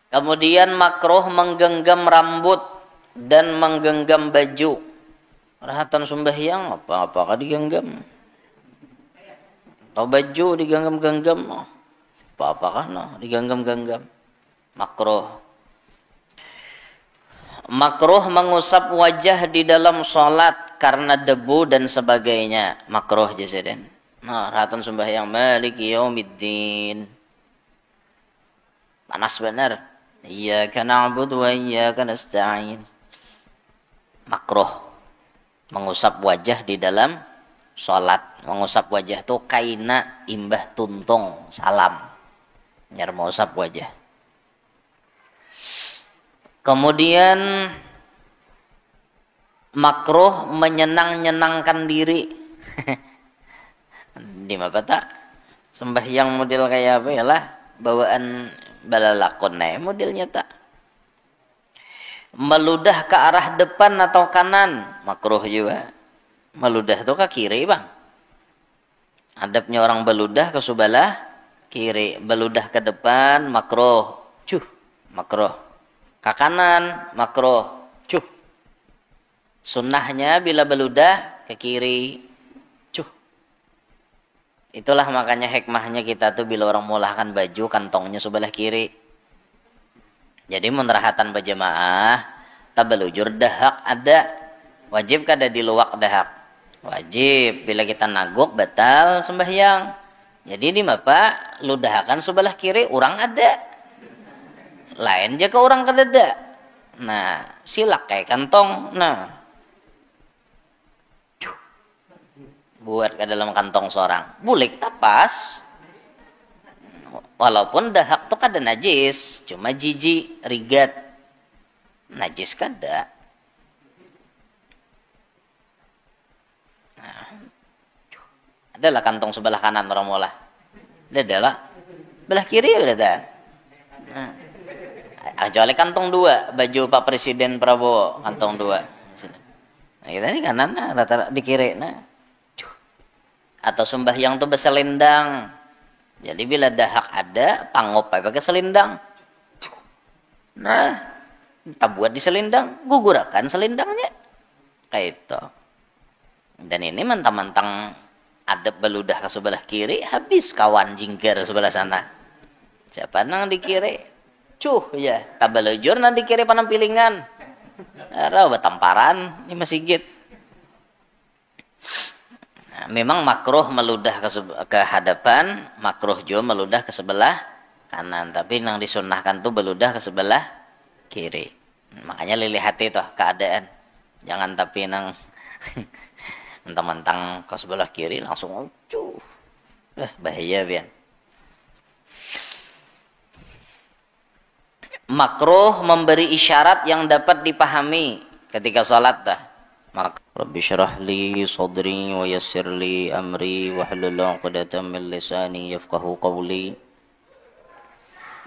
Kemudian makruh menggenggam rambut dan menggenggam baju. Rahatan sembahyang apakah digenggam? Atau baju digenggam-genggam? Apakah digenggam-genggam? Makruh. Makruh mengusap wajah di dalam sholat karena debu dan sebagainya. Makruh jasiden. Rahatan sembahyang maliki yaumiddin. Panas benar. Iyyaka na'budu wa iyyaka nasta'in. Makruh mengusap wajah di dalam sholat. Mengusap wajah itu kaina imbah tuntung salam. Nyar mengusap wajah. Kemudian makruh menyenang-nyenangkan diri. Di apa tak? Sembahyang model kayak apa ya lah? Bawaan balalakon modelnya tak? Meludah ke arah depan atau kanan, makruh juga. Meludah itu ke kiri, Bang. Adabnya orang beludah ke sebelah kiri, beludah ke depan makruh. Makruh. Ke kanan makruh. Sunnahnya bila beludah ke kiri. Itulah makanya hikmahnya kita tuh bila orang mulahkan baju kantongnya sebelah kiri. Jadi menrahatan berjamaah tabelujur dahak ada. Wajib kada diluak dahak. Wajib bila kita naguk batal sembahyang. Jadi di mapa ludahakan sebelah kiri orang ada. Lain jaga orang kadada. Nah, silak kayak kantong. Nah, buat ke dalam kantong seorang. Bulik tapas. Walaupun dahak tuh kada najis, cuma jiji, rigat. Najis kada. Nah, adalah kantong sebelah kanan orang mula. Adalah belah kiri udah ada. Nah, kecuali kantong dua, baju Pak Presiden Prabowo kantong dua. Nah, kita ini kanan, rata di kiri. Nah, atau sembahyang tuh berselendang. Jadi bila dahak ada, pangop pakai selendang. Nah, kita buat di selendang, gugurakan selendangnya. Kayak itu. Dan ini mentang-mentang ada beludah ke sebelah kiri, habis kawan jingkir sebelah sana. Siapa nang di kiri? Ya, tabelujur nang di kiri panampilingan. Ada batamparan ini Sigit. Memang makruh meludah ke hadapan, makruh juga meludah ke sebelah kanan. Tapi yang disunnahkan tuh meludah ke sebelah kiri. Makanya lilihati tuh keadaan. Jangan tapi nang mentang-mentang ke sebelah kiri langsung bahaya bian. Makruh memberi isyarat yang dapat dipahami ketika sholat dah. Rabbi syrah li sadri wa yassir li amri wahlul 'uqdatam min lisani yafqahu qawli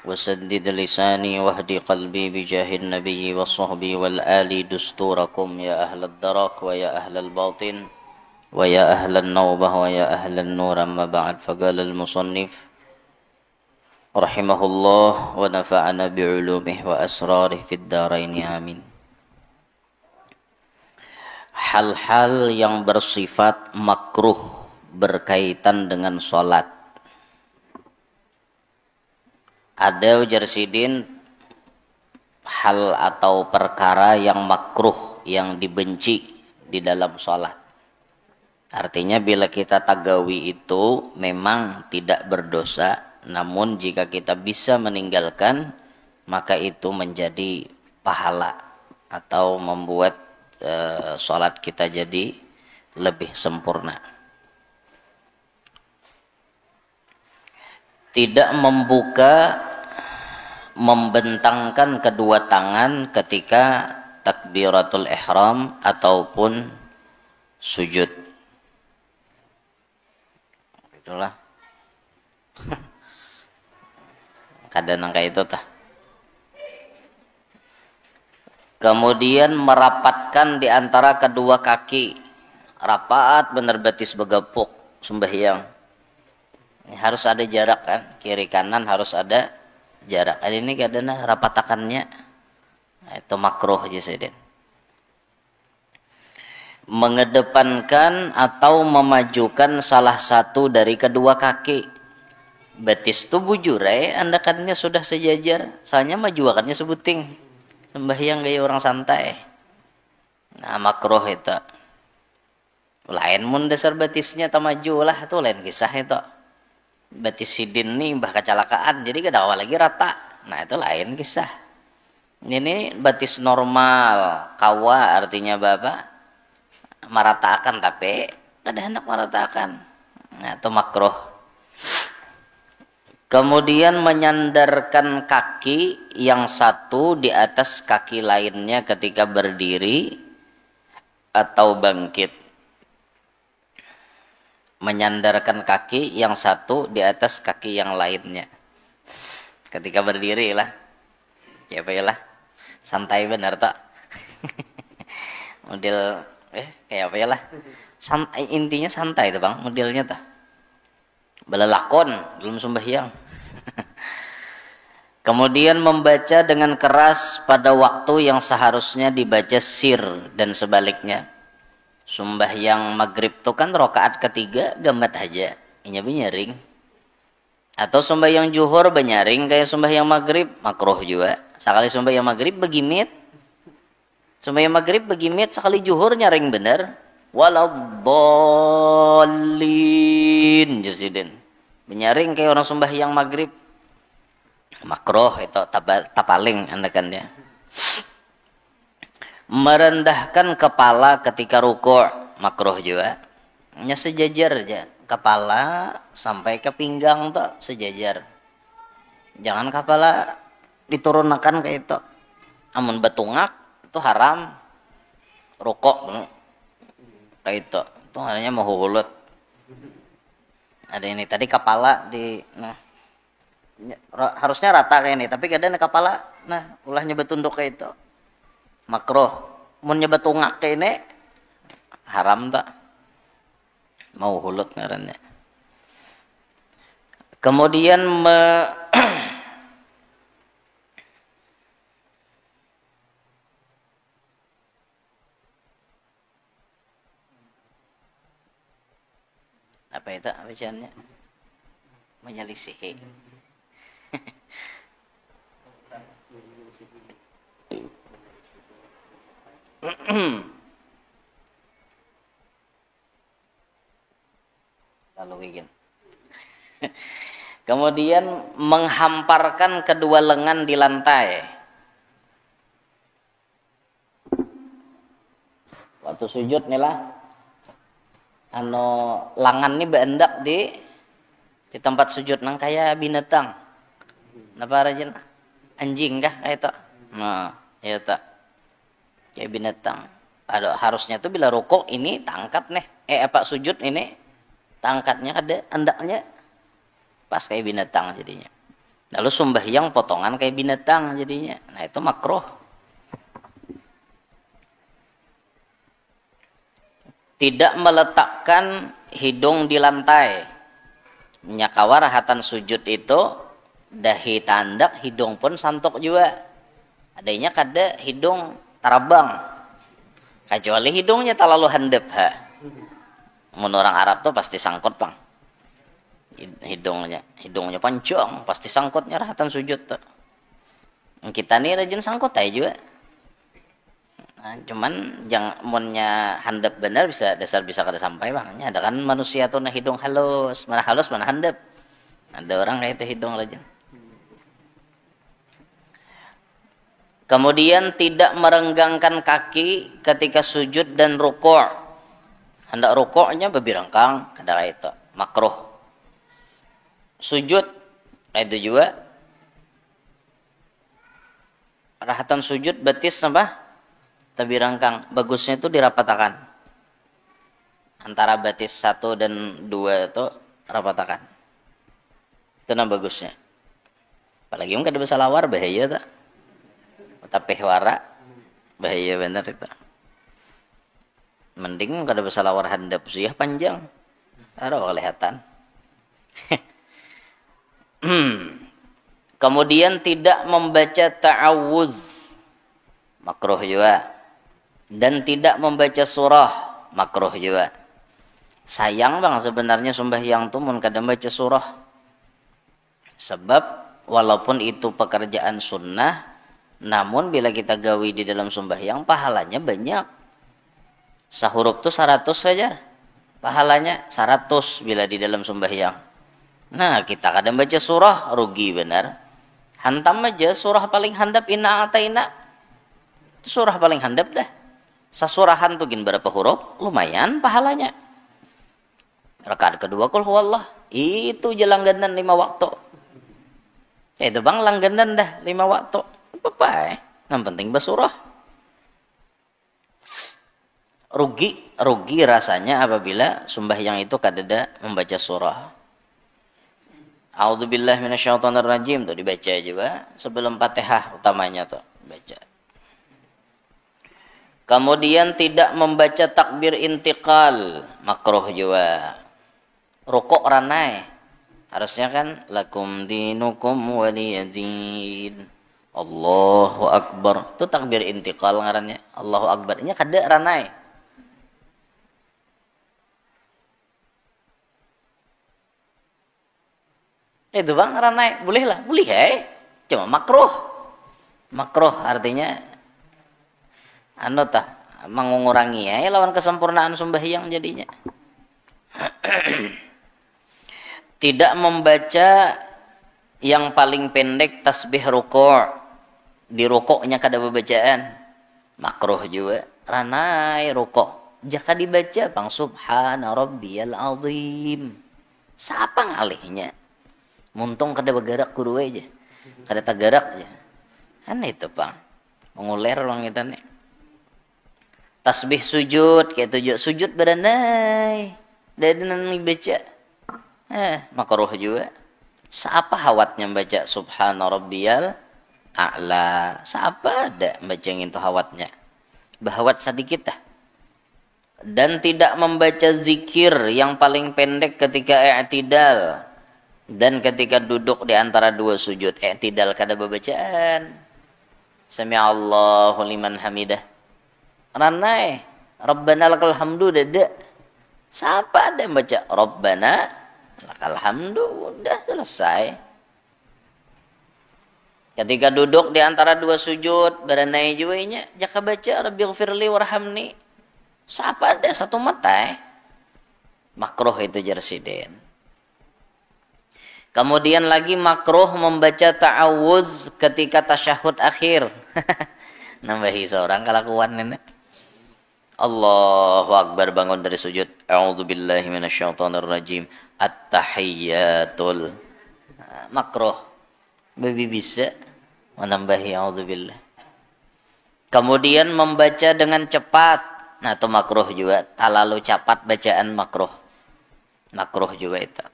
wasaddid lisani wahdi qalbi bijahin nabiyyi was-sahbi wal ali dusturakum ya ahlad darak wa ya ahlal batin wa ya ahlan nawbah wa ya ahlan nur amma ba'd faqala al-musannif rahimahullah wa nafa'ana bi'ulumihi wa asrarihi fid dharain amin. Hal-hal yang bersifat makruh berkaitan dengan sholat. Ada ujar sidin hal atau perkara yang makruh, yang dibenci di dalam sholat. Artinya bila kita tagawi itu memang tidak berdosa, namun jika kita bisa meninggalkan maka itu menjadi pahala atau membuat sholat kita jadi lebih sempurna. Tidak membuka, membentangkan kedua tangan ketika takbiratul ihram ataupun sujud. Itulah. Kadang kayak itu tah. Kemudian merapatkan di antara kedua kaki. Rapat bener betis begepuk sembahyang. Harus ada jarak kan, kiri kanan harus ada jarak. Ini kadang rapatakannya itu makruh aja sedin. Mengedepankan atau memajukan salah satu dari kedua kaki. Betis tu bujure andakannya sudah sejajar, soalnya majuakannya sebuting. Sembahyang gaya orang santai. Nah, makruh itu. Lain mun dasar betisnya tak maju lah, itu lain kisah itu. Betis sidin nih bah kecelakaan, jadi kedawa lagi rata. Nah, itu lain kisah. Ini betis normal, kawa artinya bapak meratakan, tapi ada hendak meratakan. Nah, itu makruh. Kemudian menyandarkan kaki yang satu di atas kaki lainnya ketika berdiri atau bangkit. Menyandarkan kaki yang satu di atas kaki yang lainnya ketika berdiri lah. Siapa ya lah? Santai benar tak? Model kayak apa ya lah? Intinya santai itu bang, modelnya tak. Belalakon belum sembahyang. Kemudian membaca dengan keras pada waktu yang seharusnya dibaca sir dan sebaliknya. Sembahyang maghrib itu kan rakaat ketiga gambat aja, inya benyaring. Atau sembahyang juhur benyaring kayak sembahyang maghrib, makruh juga. Sekali sembahyang maghrib begimit. Sembahyang maghrib begimit, sekali juhur nyaring bener. Waladdallin jasidin. Benyaring kayak orang sembahyang maghrib. Makruh itu tapaling andakannya. Merendahkan kepala ketika rukuk, makruh juga. Hanya sejajar aja, kepala sampai ke pinggang tuh sejajar. Jangan kepala diturunkan kayak itu. Amun betungak itu haram. Rukuk kayak itu hanya mahulut. Ada ini tadi kepala di harusnya rata kayak ini, tapi kadang kepala ulahnya betunduk kayak itu makruh. Mun nyebat tungak kayak ini haram tak, mau hulut ngarannya. Kemudian apa itu bacaannya? Menyelisihi. Lalu begini. Kemudian menghamparkan kedua lengan di lantai. Waktu sujud nih lah. Langan nih beendak di tempat sujud nang kayak binatang. Napa rajin? Anjing kah kayak itu? Nah, ya tak. Kayak binatang. Harusnya tuh bila rukuk ini tangkat nih. Sujud ini tangkatnya ada andaknya pas kayak binatang jadinya. Lalu sembahyang potongan kayak binatang jadinya. Nah, itu makruh. Tidak meletakkan hidung di lantai. Nyakawa rahatan sujud itu dahi tandak, hidung pun santok juga. Adanya kada hidung tarabang. Kecuali hidungnya terlalu handap ha. Mun orang Arab tuh pasti sangkut bang. Hidungnya panjang, pasti sangkutnya rahatan sujud tuh. Kita nih rajin sangkut aja juga. Nah, cuman jangan munnya handap benar bisa kada sampai bang. Ada kan manusia tuh hidung halus mana handap. Ada orang kayak itu hidung rajin. Kemudian tidak merenggangkan kaki ketika sujud dan rukuk. Hendak rukuknya bebirangkang kada kayak itu, makruh. Sujud itu juga. Rahatan sujud betis apa? Tabirangkang. Bagusnya itu dirapatakan. Antara betis 1 dan 2 itu rapatakan. Itu bagusnya. Apalagi kada bisa lawar bahaya tak. Tapi wara bahaya benar itu. Mending kada bisa lawar handap sih panjang. Ada kelihatan. Kemudian tidak membaca ta'awudz, makruh juga. Dan tidak membaca surah, makruh juga. Sayang bang sebenarnya sembahyang tuh mun kada baca surah. Sebab walaupun itu pekerjaan sunnah, namun bila kita gawi di dalam sembahyang pahalanya banyak. Sahuruf tuh 100 saja. Pahalanya 100 bila di dalam sembahyang. Nah, kita kadang baca surah rugi benar. Hantam aja surah paling handap inna ataina. Itu surah paling handap dah. Sasurahan tuh gin berapa huruf? Lumayan pahalanya. Rakaat kedua kul huwallah. Itu je langganan 5 waktu. Itu bang langganan dah 5 waktu. Apa yang penting basurah. Rugi rasanya apabila sembahyang itu kadada membaca surah. A'udzubillahi minasyaitonirrajim tuh dibaca juga sebelum Fatihah utamanya tuh baca. Kemudian tidak membaca takbir intiqal, makruh juga. Rukuk ranai. Harusnya kan lakum dinukum waliyadin. Allahu akbar. Itu takbir intiqal ngarannya. Allahu akbar. Ini kada ranai. Itu bang ranai. Boleh lah. Boleh cuma makruh. Makruh artinya anu tah mengurangi lawan kesempurnaan sembahyang jadinya. Tidak membaca yang paling pendek tasbih rukuk. Di rukuknya kada bacaan. Makruh juga. Ranai rukuk. Jika dibaca bang subhana rabbiyal azim. Siapa ngalihnya? Muntung kada bergerak kudu aja. Kada tagarak aja. Aneh itu bang. Menguler orang kita nih. Tasbih sujud kayak sujud beranai. Dari nang baca. Makruh juga. Siapa hawatnya baca subhana rabbiyal a'la? Siapa ada baca itu hawatnya? Bahawat sedikit dah. Dan tidak membaca zikir yang paling pendek ketika i'tidal dan ketika duduk di antara dua sujud. I'tidal kada babacaan. Sami'allahu liman hamidah. Ranai. Rabbana lakal hamdu dada. Siapa ada yang baca Rabbana lakal hamdu? Udah selesai. Ketika duduk di antara dua sujud, beranai juainya, jaka baca Rabbighfirli warhamni. Siapa ada satu mata? Makruh itu jersiden. Kemudian lagi makruh membaca ta'awuz ketika tasyahud akhir. Nambahi seorang kelakuan nenek. Allahu Akbar bangun dari sujud. A'udzubillahi minasyaitonirrajim. At-tahiyyatul. Makruh. Babi bisa menambahi a'udzubillah. Kemudian membaca dengan cepat. Nah, itu makruh juga. Terlalu cepat bacaan makruh. Makruh juga itu.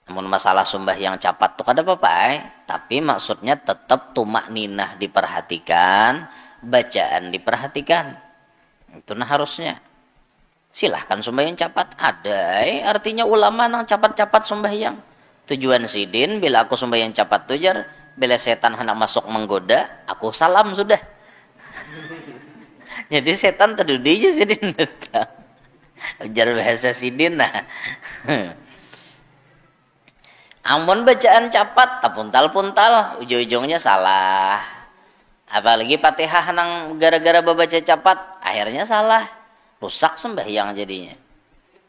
Namun masalah sembahyang cepat itu kada apa-apa, tapi maksudnya tetap tumak ninah diperhatikan, bacaan diperhatikan. Itu nah harusnya. Silahkan sembahyang cepat. Ada, artinya ulama nang cepat-cepat sembahyang. Tujuan sidin bila aku sembahyang cepat tujar, bila setan hendak masuk menggoda, aku salam sudah. Jadi setan terdudi aja sidin datang. Ujar bahasa sidin nah. Amun bacaan cepat, tapuntal-puntal, ujung-ujungnya salah. Apalagi Fatihah nang gara-gara baca cepat, akhirnya salah. Rusak sembahyang jadinya.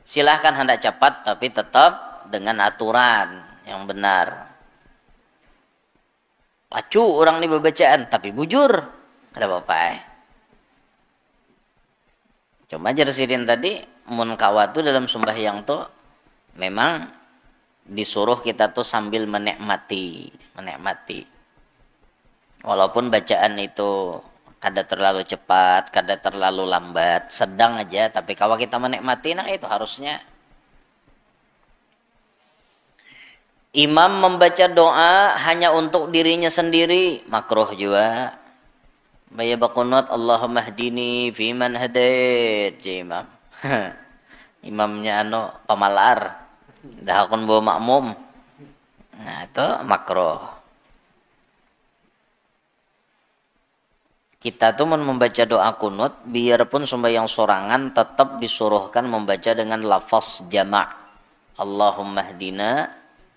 Silahkan hendak cepat, tapi tetap dengan aturan yang benar. Pacu orang ini bacaan, tapi bujur. Ada apa-apa Cuma jersidin tadi, mun kawatu dalam sembahyang tuh, memang disuruh kita tuh sambil menikmati. Walaupun bacaan itu kada terlalu cepat, kada terlalu lambat, sedang aja, tapi kalau kita menikmati, nah itu harusnya. Imam membaca doa hanya untuk dirinya sendiri, makruh juga. Baca bakunut Allahumma hdini fiman hadait, imam. Imamnya pamalar. Dah akun bawa makmum. Nah, itu makruh. Kita tuh membaca doa kunut, biarpun sembahyang sorangan tetap disuruhkan membaca dengan lafaz jama'. Allahumma hdina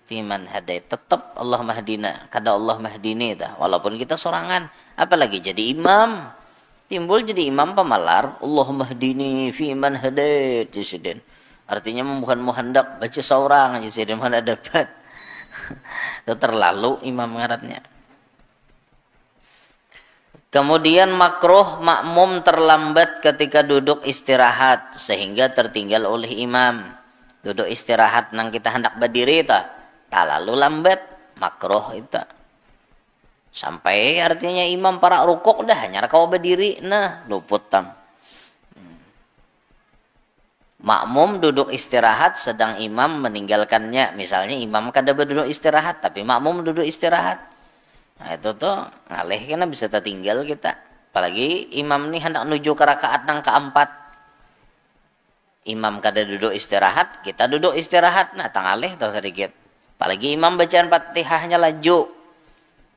fiman hadait. Tetap Allahumma hdina. Kada Allahumma hdini dah. Walaupun kita sorangan, apalagi jadi imam. Timbul jadi imam pemalar, Allahumma hdini fiman hadait. Jisiden. Artinya muhan-muhandak baca seorang jisiden mana dapat. Itu terlalu imam ngaratnya. Kemudian makruh makmum terlambat ketika duduk istirahat sehingga tertinggal oleh imam. Duduk istirahat nang kita hendak berdiri tak lalu lambat, makruh itu. Sampai artinya imam para rukuk dah hanya kau berdiri nah luput tam. Makmum duduk istirahat sedang imam meninggalkannya. Misalnya imam kada berduduk istirahat tapi makmum duduk istirahat. Nah itu tuh ngalih karena bisa tertinggal kita. Apalagi imam nih hendak menuju ke rakaat yang keempat. Imam kada duduk istirahat, kita duduk istirahat. Nah tangalih tahu sedikit. Apalagi imam bacaan Fatihahnya laju.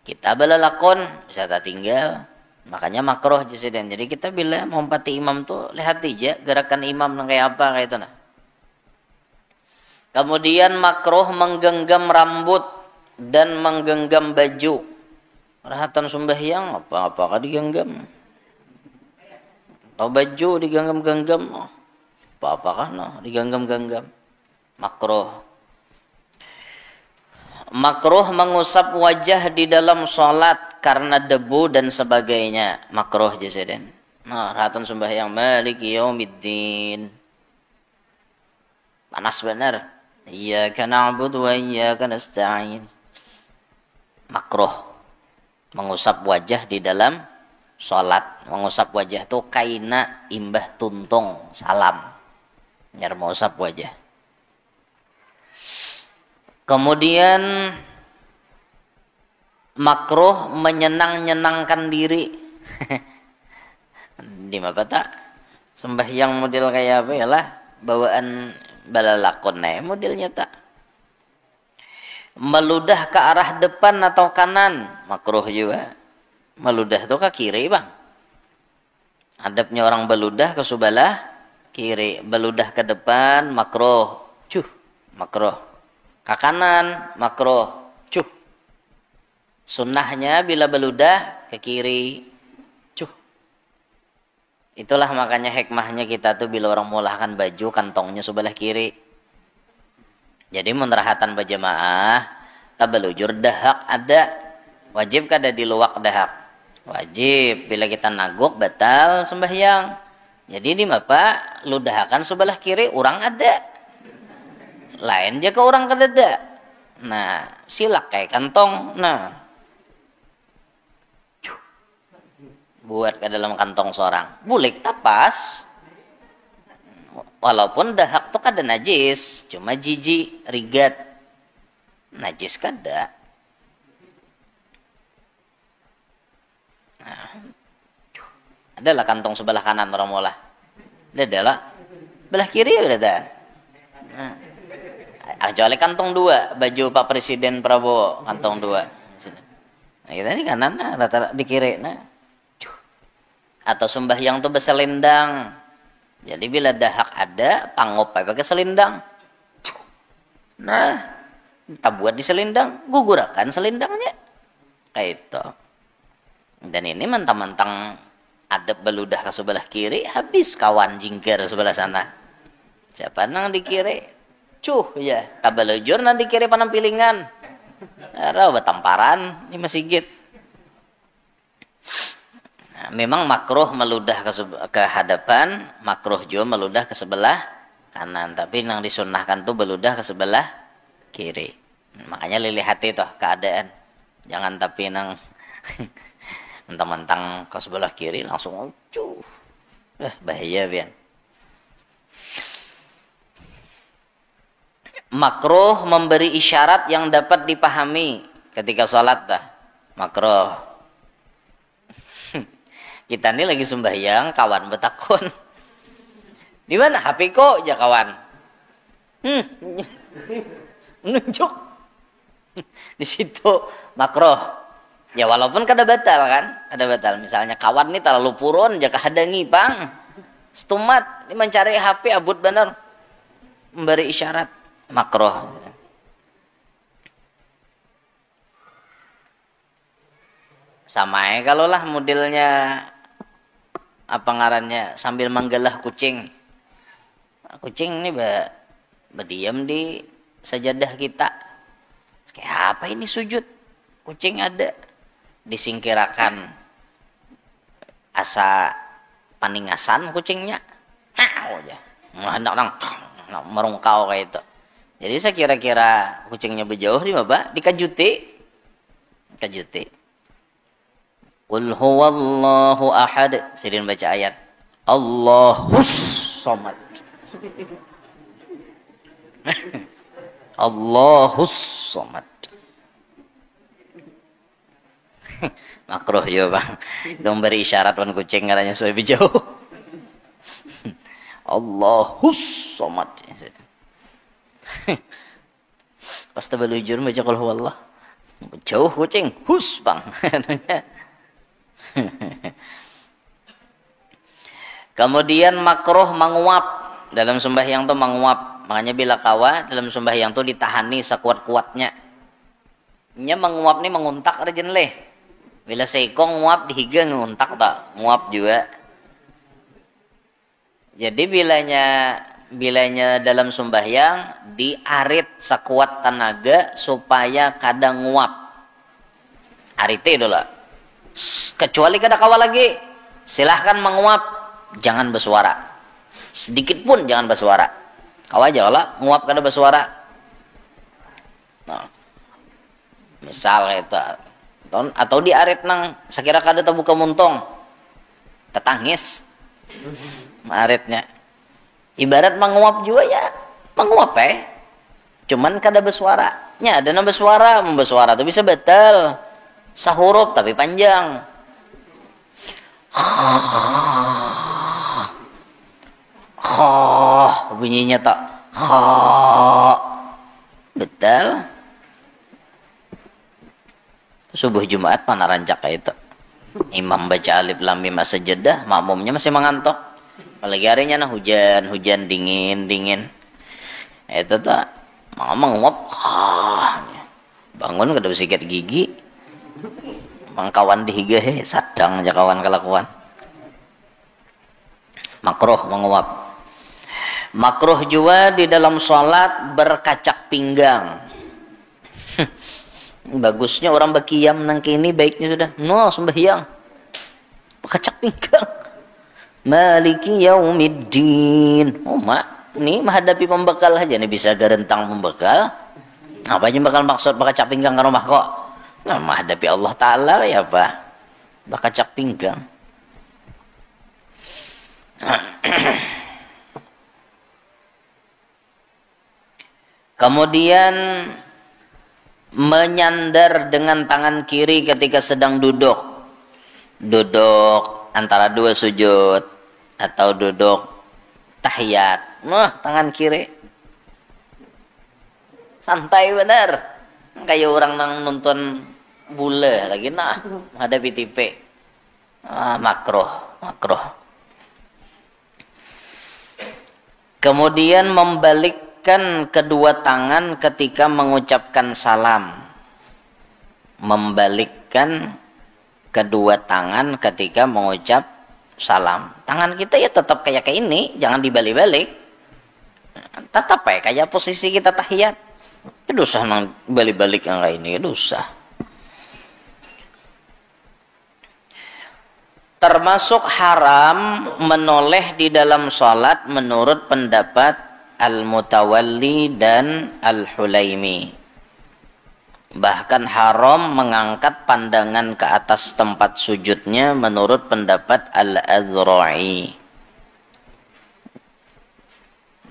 Kita belalakon bisa tertinggal. Makanya makruh jisiden. Jadi kita bila menghormati imam tuh lihat aja gerakan imam kayak apa kayak itu nah. Kemudian makruh menggenggam rambut dan menggenggam baju. Rahatan sembahyang apa-apakah digenggam. Atau baju digenggam-genggam. Apa-apakah no digenggam-genggam. Makruh. Makruh mengusap wajah di dalam sholat karena debu dan sebagainya. Makruh jasiden. Nah, rahatan sembahyang maliki yaumiddin. Panas benar. Iyyaka na'budu wa iyyaka nasta'in. Makruh. Mengusap wajah di dalam sholat. Mengusap wajah itu kaina imbah tuntung salam. Nyar mengusap wajah. Kemudian makruh menyenang-nyenangkan diri. Di apa tak? Sembahyang model kayak apa ya lah? Bawaan balalakon modelnya tak? Meludah ke arah depan atau kanan makruh juga. Meludah itu ke kiri bang. Hadapnya orang beludah ke sebelah kiri, beludah ke depan makruh, makruh. Ke kanan makruh, sunnahnya bila beludah ke kiri, itulah makanya hikmahnya kita tuh bila orang mulahkan baju kantongnya sebelah kiri. Jadi menrahatan berjamaah tabelujur dahak ada wajib kada diluak dahak wajib bila kita naguk batal sembahyang. Jadi di apa ludahakan sebelah kiri orang ada lain jaga orang kada ada. Nah silak kayak kantong nah buat ke dalam kantong seorang bulik tapas. Walaupun dahak tuh kada najis, cuma jiji, rigat. Najis kada. Nah, adalah kantong sebelah kanan orang mula. Adalah belah kiri udah ada. Nah, kecuali kantong dua, baju Pak Presiden Prabowo, kantong dua. Nah, kita ini kanan, nah, rata-rata di kiri. Nah. Atau sembahyang tuh beselendang. Jadi bila dahak ada, pangopai pakai selendang. Nah, kita buat di selendang, gugurakan selendangnya. Kayak itu. Dan ini mentang-mentang ada beludah ke sebelah kiri, habis kawan jingkir sebelah sana. Siapa nang di kiri? Ya, tabelujur nang di kiri panampilingan. Ada betamparan di masjid. Nah, memang makruh meludah ke hadapan, makruh juga meludah ke sebelah kanan. Tapi yang disunnahkan tuh meludah ke sebelah kiri. Makanya lihat itu keadaan. Jangan tapi nang mentang-mentang ke sebelah kiri langsung bahaya bian. Makruh memberi isyarat yang dapat dipahami ketika sholat dah. Makruh. Kita ini lagi sembahyang, kawan betakon. Di mana HP kok ya kawan? Menunjuk. Di situ makruh. Ya walaupun kada batal kan, kada batal. Misalnya kawan nih terlalu purun, jaka hadangi pang. Stumat, ini mencari HP abut bener. Memberi isyarat makruh. Sama ya kalau lah modelnya apa ngarannya sambil menggelah kucing. Kucing ini berdiam di sajadah kita. Kayak apa ini sujud? Kucing ada disingkirakan asa paningasan kucingnya. Hau aja. Hendak orang merungkau kayak itu. Jadi saya kira-kira kucingnya berjauh di Bapak dikajuti. Kajuti. Qul huwallahu ahad. Sidin baca ayat. Allahus somad. Allahus somad. Makruh juga bang. Itu memberi isyarat wan kucing katanya supaya berjauh. Allahus somad. Pas terbelujur baca qul huwallah. Jauh kucing. Hus bang. Kemudian makruh menguap dalam sembahyang tuh menguap. Makanya bila kawa dalam sembahyang tuh ditahani sekuat-kuatnya. Nya menguap nih menguntak rejin leh. Bila seikong nguap dihiga nguntak tak nguap juga. Jadi bilanya dalam sembahyang diarit sekuat tenaga supaya kadang nguap. Arite dulu. Kecuali kada kawa lagi, silahkan menguap, jangan bersuara. Sedikit pun jangan bersuara. Kawa aja lah, nguap kada bersuara. Nah, misal itu atau diarit nang sakira kada terbuka muntong, tetangis, aritnya. Ibarat menguap juga ya, menguap cuman kada bersuara. Nya ada nang bersuara, membersuara tuh bisa betul. Sahuruf tapi panjang. Bunyinya tak. Betul. Subuh Jumat mana rancak kayak itu. Imam baca alif lam mim as-sajdah, makmumnya masih mengantuk. Apalagi harinya nah hujan dingin. Itu tuh menguap. Bangun kada bersikat gigi. Mangkawan dihiga sadang aja kawan kelakuan. Makruh menguap. Makruh juga di dalam sholat berkacak pinggang. Bagusnya orang berkiam nang kini baiknya sudah. No sembahyang. Berkacak pinggang. Maliki yaumiddin. Oh mak, ini menghadapi pembekal aja nih bisa garentang pembekal. Apa aja bakal maksud berkacak pinggang ke rumah kok? Nah, menghadapi Allah Ta'ala ya Pak. Berkacak pinggang. Kemudian menyandar dengan tangan kiri ketika sedang duduk. Duduk antara dua sujud atau duduk tahiyat. Tangan kiri. Santai benar. Kayak orang nang nonton bola lagi menghadapi TV. Makruh. Kemudian membalikkan kedua tangan ketika mengucapkan salam. Membalikkan kedua tangan ketika mengucap salam. Tangan kita ya tetap kayak ini, jangan dibalik-balik. Tetap kayak posisi kita tahiyat. Dosa nang balik-balik yang kayak ini, dosa. Termasuk haram menoleh di dalam sholat menurut pendapat Al-Mutawalli dan Al-Hulaimi. Bahkan haram mengangkat pandangan ke atas tempat sujudnya menurut pendapat Al-Adzra'i.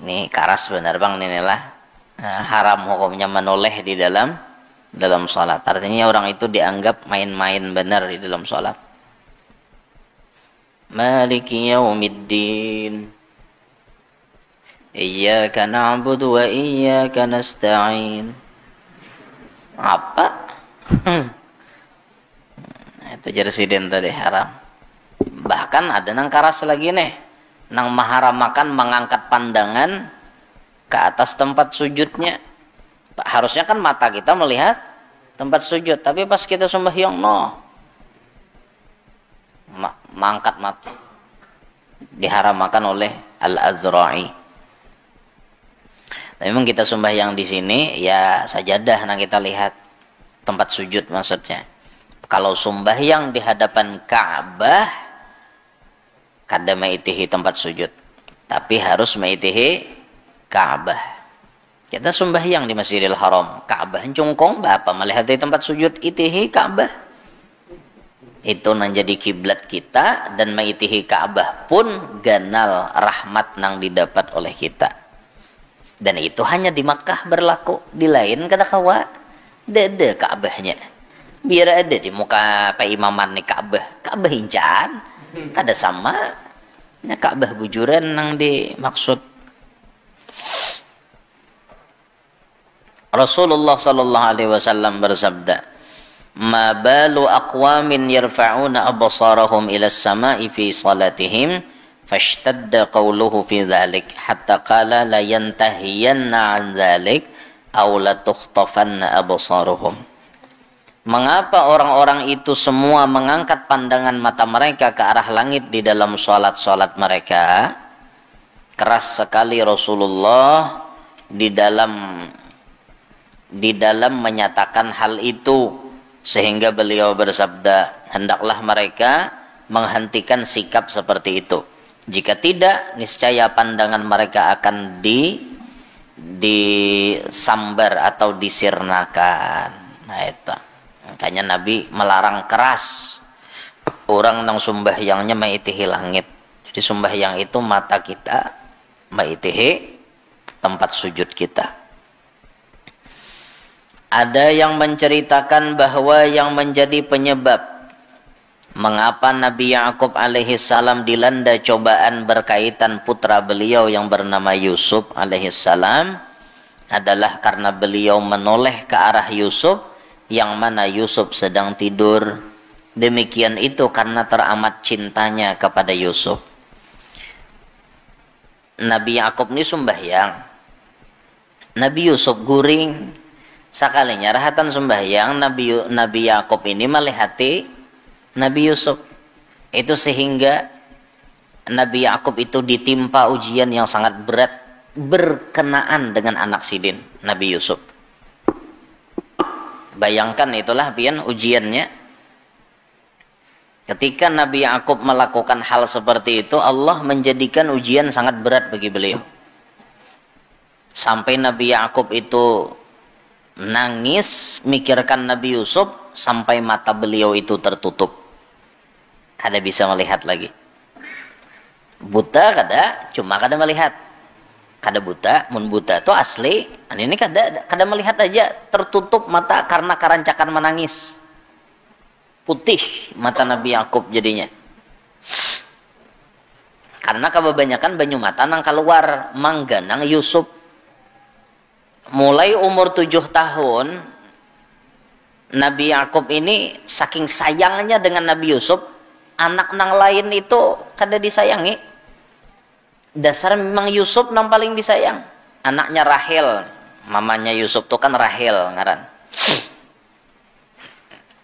Ini karas benar bang, inilah haram hukumnya menoleh di dalam sholat. Artinya orang itu dianggap main-main benar di dalam sholat. Maliki yaumiddin. Iyyaka na'budu wa iyyaka nasta'in. Apa? Itu presiden tadi haram. Bahkan ada nang karas lagi nih, nang maharamakan mengangkat pandangan ke atas tempat sujudnya. Harusnya kan mata kita melihat tempat sujud, tapi pas kita sembahyang mengangkat mata. Diharamakan oleh Al-Azra'i. Tapi memang kita sembahyang di sini ya sajadah nang kita lihat tempat sujud maksudnya. Kalau sembahyang di hadapan Ka'bah kada maitihi tempat sujud, tapi harus maitihi Ka'bah. Kita sembahyang di Masjidil Haram, Ka'bah cungkong bapa melihat di tempat sujud itihi Ka'bah. Itu nang jadi kiblat kita, dan maitihi Ka'bah pun ganal rahmat nang didapat oleh kita. Dan itu hanya di Makkah berlaku, di lain kada kawa ada Ka'bahnya. Biar ada di muka Pak Imaman nih Ka'bah hincan, kada sama. Nya Ka'bah bujuran nang dimaksud. Rasulullah sallallahu alaihi wasallam bersabda, "Ma balu aqwamin yarfa'una absarahum ila as-sama'i fi salatihim fashtadda qawluhu fi dhalik hatta qala la yantahiyanna 'an dhalik aw la tukhtafanna absaruhum." Mengapa orang-orang itu semua mengangkat pandangan mata mereka ke arah langit di dalam salat-salat mereka? Keras sekali Rasulullah di dalam menyatakan hal itu, sehingga beliau bersabda, hendaklah mereka menghentikan sikap seperti itu. Jika tidak, niscaya pandangan mereka akan disambar atau disirnakan. Nah itu. Makanya Nabi melarang keras orang nang sembahyangnya maitihi langit. Jadi sembahyang itu mata kita maitihi tempat sujud kita. Ada yang menceritakan bahwa yang menjadi penyebab mengapa Nabi Ya'qub alaihi salam dilanda cobaan berkaitan putra beliau yang bernama Yusuf alaihi salam adalah karena beliau menoleh ke arah Yusuf, yang mana Yusuf sedang tidur. Demikian itu karena teramat cintanya kepada Yusuf. Nabi Ya'qub ini sembahyang, Nabi Yusuf guring. Sakalinya rahatan sembahyang, Nabi Ya'qub ini melihati Nabi Yusuf. Itu sehingga Nabi Ya'qub itu ditimpa ujian yang sangat berat berkenaan dengan anak sidin Nabi Yusuf. Bayangkan itulah pian ujiannya. Ketika Nabi Ya'qub melakukan hal seperti itu, Allah menjadikan ujian sangat berat bagi beliau. Sampai Nabi Ya'qub itu nangis mikirkan Nabi Yusuf sampai mata beliau itu tertutup. Kada bisa melihat lagi. Buta kada, cuma kada melihat. Kada buta, mun buta itu asli. Ini kada melihat aja, tertutup mata karena karancakan menangis. Putih mata Nabi Ya'qub jadinya. Karena kebanyakan banyu mata nang keluar mangganang Yusuf. Mulai umur 7 tahun Nabi Ya'qub ini saking sayangnya dengan Nabi Yusuf, anak nang lain itu kada disayangi. Dasar memang Yusuf nang paling disayang. Anaknya Rahel, mamanya Yusuf tuh kan Rahel ngaran.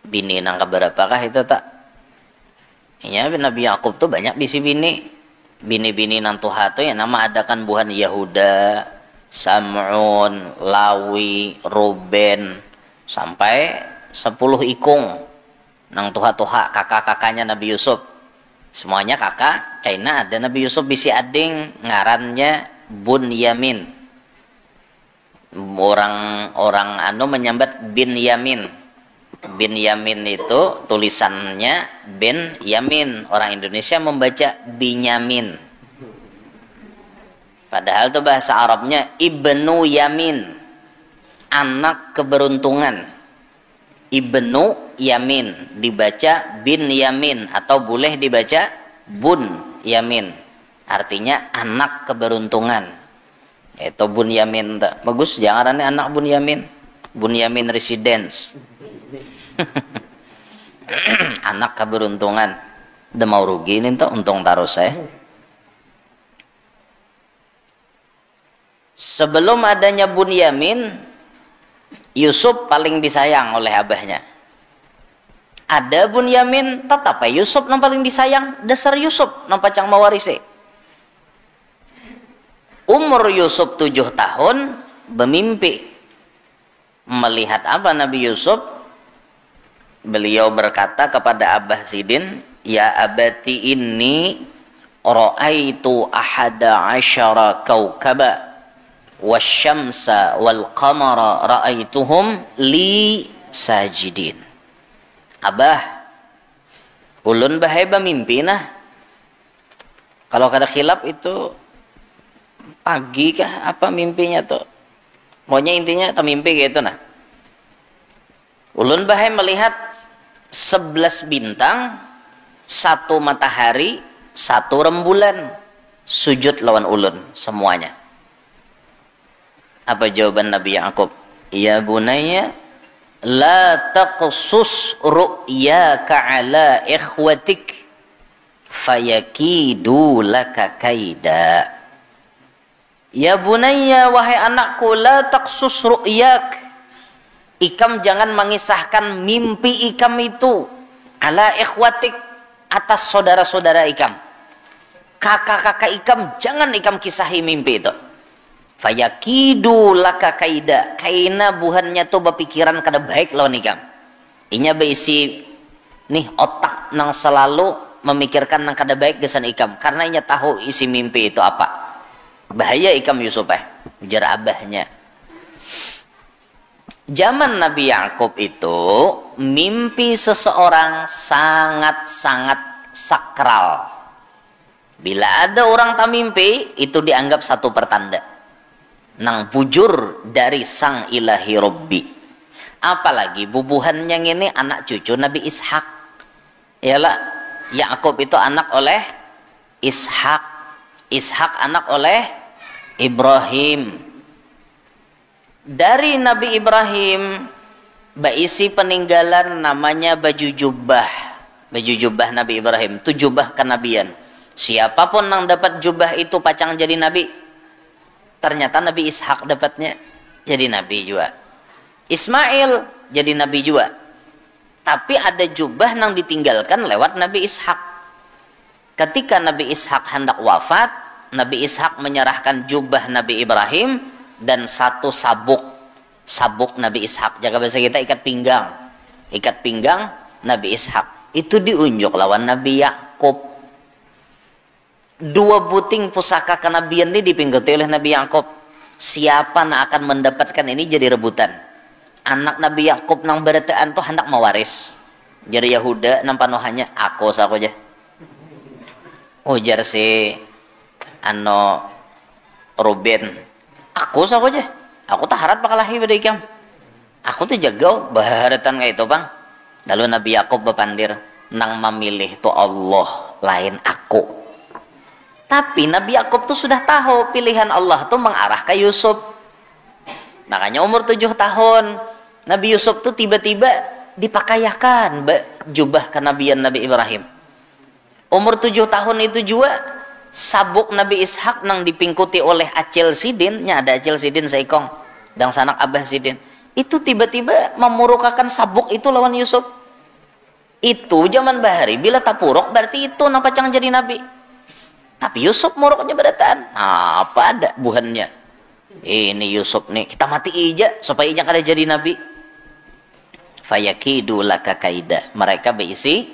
Bini nang keberapakah itu tak? Ya Nabi Ya'qub tuh banyak bisi bini. Bini-bini nang tuha tuh ya nama adakan buhan Yahuda, Sam'un, Lawi, Ruben, sampai 10 ikung nang tuha-tuha kakak-kakaknya Nabi Yusuf. Semuanya kakak. Karena ada Nabi Yusuf bisi ading ngarannya Bunyamin. Orang menyambat bin Yamin. Bin Yamin itu tulisannya bin Yamin. Orang Indonesia membaca Binyamin. Padahal itu bahasa Arabnya Ibnu Yamin, anak keberuntungan. Ibnu Yamin dibaca bin Yamin atau boleh dibaca bun Yamin, artinya anak keberuntungan. Itu bun Yamin tak bagus, jangan anak bun Yamin. Bunyamin Residence. Anak keberuntungan. Udah mau rugi ini tuh, untung taruh saya. Sebelum adanya Bunyamin, Yusuf paling disayang oleh abahnya. Ada Bunyamin, tetap Yusuf yang paling disayang. Dasar Yusuf yang pacang mawarisi. Umur Yusuf 7 tahun, bermimpi. Melihat apa Nabi Yusuf? Beliau berkata kepada Abah Sidin, ya abati inni ra'aitu ahada asyara kaukaba wasyamsa wal qamara ra'aituhum li sajidin. Abah, ulun bahaya mimpi nah. Kalau kada khilaf itu pagi kah apa mimpinya tuh? Pokoknya intinya tak mimpi gitu nah. Ulun bahaya melihat 11 bintang, 1 matahari, 1 rembulan sujud lawan ulun semuanya. Apa jawaban Nabi Ya'qub? Ya bunayya la taqsus ru'yaka ala ikhwatik fayakidu laka kaida. Ya bunayya, wahai anakku, la taqsus ru'yak, ikam jangan mengisahkan mimpi ikam itu ala ikhwatik, atas saudara-saudara ikam, kakak-kakak ikam, jangan ikam kisahi mimpi itu. Fayakidu laka kaida, kaina buhannya tuh berpikiran kada baik lawan ikam. Inya beisi nih otak nang selalu memikirkan nang kada baik gesan ikam, karena inya tahu isi mimpi itu apa. Bahaya ikam Yusuf ujar abahnya. Zaman Nabi Ya'qub itu mimpi seseorang sangat-sangat sakral. Bila ada orang tak mimpi, itu dianggap satu pertanda nang bujur dari sang ilahi Robbi. Apalagi bubuhannya ini anak cucu Nabi Ishak. Yalah, Ya'qub itu anak oleh Ishak, Ishak anak oleh Ibrahim. Dari Nabi Ibrahim baisi peninggalan namanya baju jubah. Baju jubah Nabi Ibrahim itu jubah kenabian. Siapapun yang dapat jubah itu pacang jadi nabi. Ternyata Nabi Ishak dapatnya jadi nabi juga. Ismail jadi nabi juga. Tapi ada jubah yang ditinggalkan lewat Nabi Ishak. Ketika Nabi Ishak hendak wafat, Nabi Ishak menyerahkan jubah Nabi Ibrahim dan 1 sabuk Nabi Ishak. Jaga bahasa kita ikat pinggang Nabi Ishak. Itu diunjuk lawan Nabi Ya'qub. 2 buting pusaka kenabian ini dipingguti oleh Nabi Ya'qub. Siapa yang akan mendapatkan ini jadi rebutan. Anak Nabi Ya'qub nang berataan tuh hendak mewaris. Jadi Yahuda nang panuhannya aku saja. Ujar si Ruben, aku saja. Aku tak harap bakal lahir pada ikam. Aku tuh jaga baharatan kayak itu bang. Lalu Nabi Ya'qub berpandir, nang memilih tuh Allah lain aku. Tapi Nabi Ya'qub tuh sudah tahu pilihan Allah tuh mengarah ke Yusuf. Makanya umur 7 tahun Nabi Yusuf tuh tiba-tiba dipakayakan jubah kenabian Nabi Ibrahim. Umur 7 tahun itu juga sabuk Nabi Ishak nang dipingkuti oleh Acil Sidin, nya ada Acil Sidin seikong dan sanak Abah Sidin, itu tiba-tiba memurukakan sabuk itu lawan Yusuf. Itu zaman bahari bila tak puruk berarti itu napa cang jadi nabi. Tapi Yusuf muruknya berataan. Apa ada buhannya? Ini Yusuf nih kita mati ija supaya ija kada jadi nabi. Fayakidu laka kaida. Mereka berisi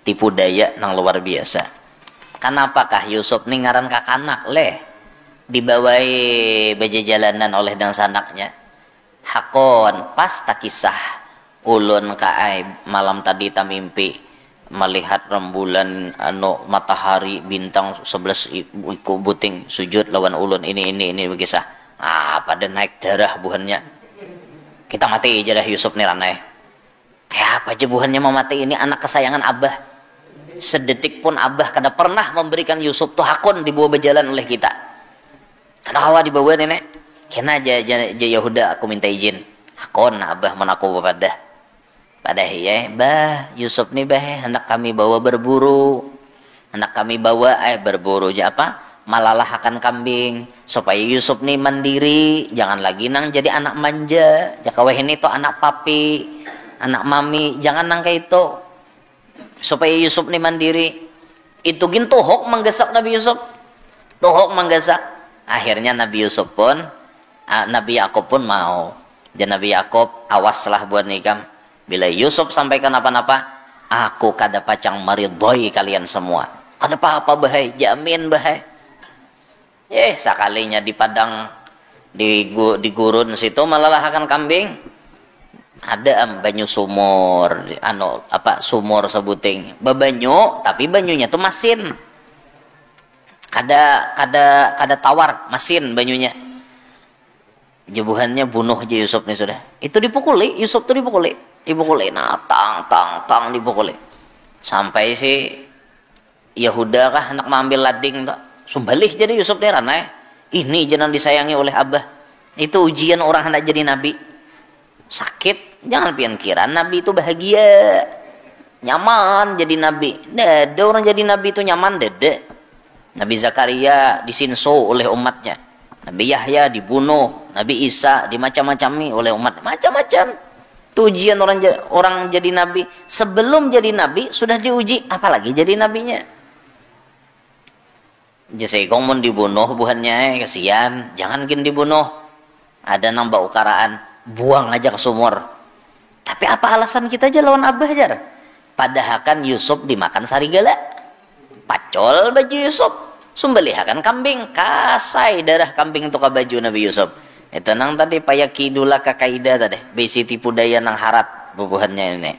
tipu daya nang luar biasa. Kenapakah Yusuf nih ngaran kakanak leh dibawai bejajalanan oleh dan sanaknya. Hakon pas tak kisah ulun kaai malam tadi tak mimpi melihat rembulan matahari bintang 11 iku buting sujud lawan ulun ini berkisah. Pada naik darah buhannya. Kita mati aja dah Yusuf nih ranai. Kayak apa aja buhannya mau mati, ini anak kesayangan Abah. Sedetik pun Abah kada pernah memberikan Yusuf tuh hakun dibawa berjalan oleh kita. Kada hawa dibawa nenek. Kena aja Yahuda aku minta izin. Hakon abah menaku pada ya bah Yusuf nih bah hendak kami bawa berburu, hendak kami bawa berburu aja apa malalah akan kambing supaya Yusuf nih mandiri, jangan lagi nang jadi anak manja, jakaweh ini tuh anak papi, anak mami, jangan nang kayak itu, supaya Yusuf nih mandiri. Itu gin tohok menggesak Nabi Yusuf, tohok menggesak. Akhirnya Nabi Yusuf pun Nabi Yakub pun mau. Dan Nabi Yakub awaslah buat nikam, bila Yusuf sampai kenapa-napa, aku kada pacang maridhoi kalian semua, kada apa-apa bahai, jamin bahai. Sekalinya di padang di gurun situ malah akan kambing, ada banyu sumur, sumur sebuting bebanyu, tapi banyunya tuh masin, kada tawar, masin banyunya. Jebuhannya bunuh aja Yusuf nih sudah. Itu dipukuli, Yusuf tuh dipukuli, nah tang dipukuli. Sampai si Yahuda kah hendak mengambil lading tuh, sumbalih jadi Yusuf nih ranai. Ini jangan disayangi oleh abah. Itu ujian orang hendak jadi nabi. Sakit, jangan pian kira nabi itu bahagia, nyaman jadi nabi. Dede orang jadi nabi itu nyaman dede. Nabi Zakaria disinso oleh umatnya, Nabi Yahya dibunuh, Nabi Isa dimacam-macami oleh umat, macam-macam. Ujian orang jadi nabi. Sebelum jadi nabi sudah diuji, apalagi jadi nabinya. Jadi kong dibunuh buhannya, kasihan, jangan gin dibunuh. Ada nambah ukaraan, buang aja ke sumur. Tapi apa alasan kita aja lawan abah jar? Padahal kan Yusuf dimakan sarigala, pacol baju Yusuf, sumbelihakan kambing, kasai darah kambing untuk ke baju Nabi Yusuf. Itu nang tadi payaki dula kakaida tadi, besi tipu daya nang harat bubuhannya ini.